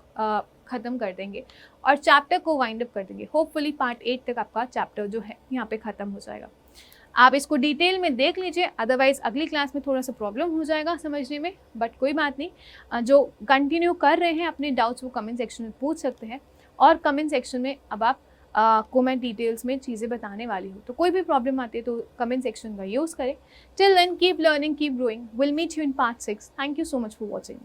ख़त्म कर देंगे और चैप्टर को वाइंड अप कर देंगे। होपफुली पार्ट 8 तक आपका चैप्टर जो है यहाँ पे ख़त्म हो जाएगा। आप इसको डिटेल में देख लीजिए, अदरवाइज़ अगली क्लास में थोड़ा सा प्रॉब्लम हो जाएगा समझने में, बट कोई बात नहीं। जो कंटिन्यू कर रहे हैं अपने डाउट्स वो कमेंट सेक्शन में पूछ सकते हैं, और कमेंट सेक्शन में अब आप को मैं डिटेल्स में चीज़ें बताने वाली हूँ, तो कोई भी प्रॉब्लम आती है तो कमेंट सेक्शन का यूज़ करें। Till then keep learning, keep growing, will meet you in part 6। Thank you so much for watching.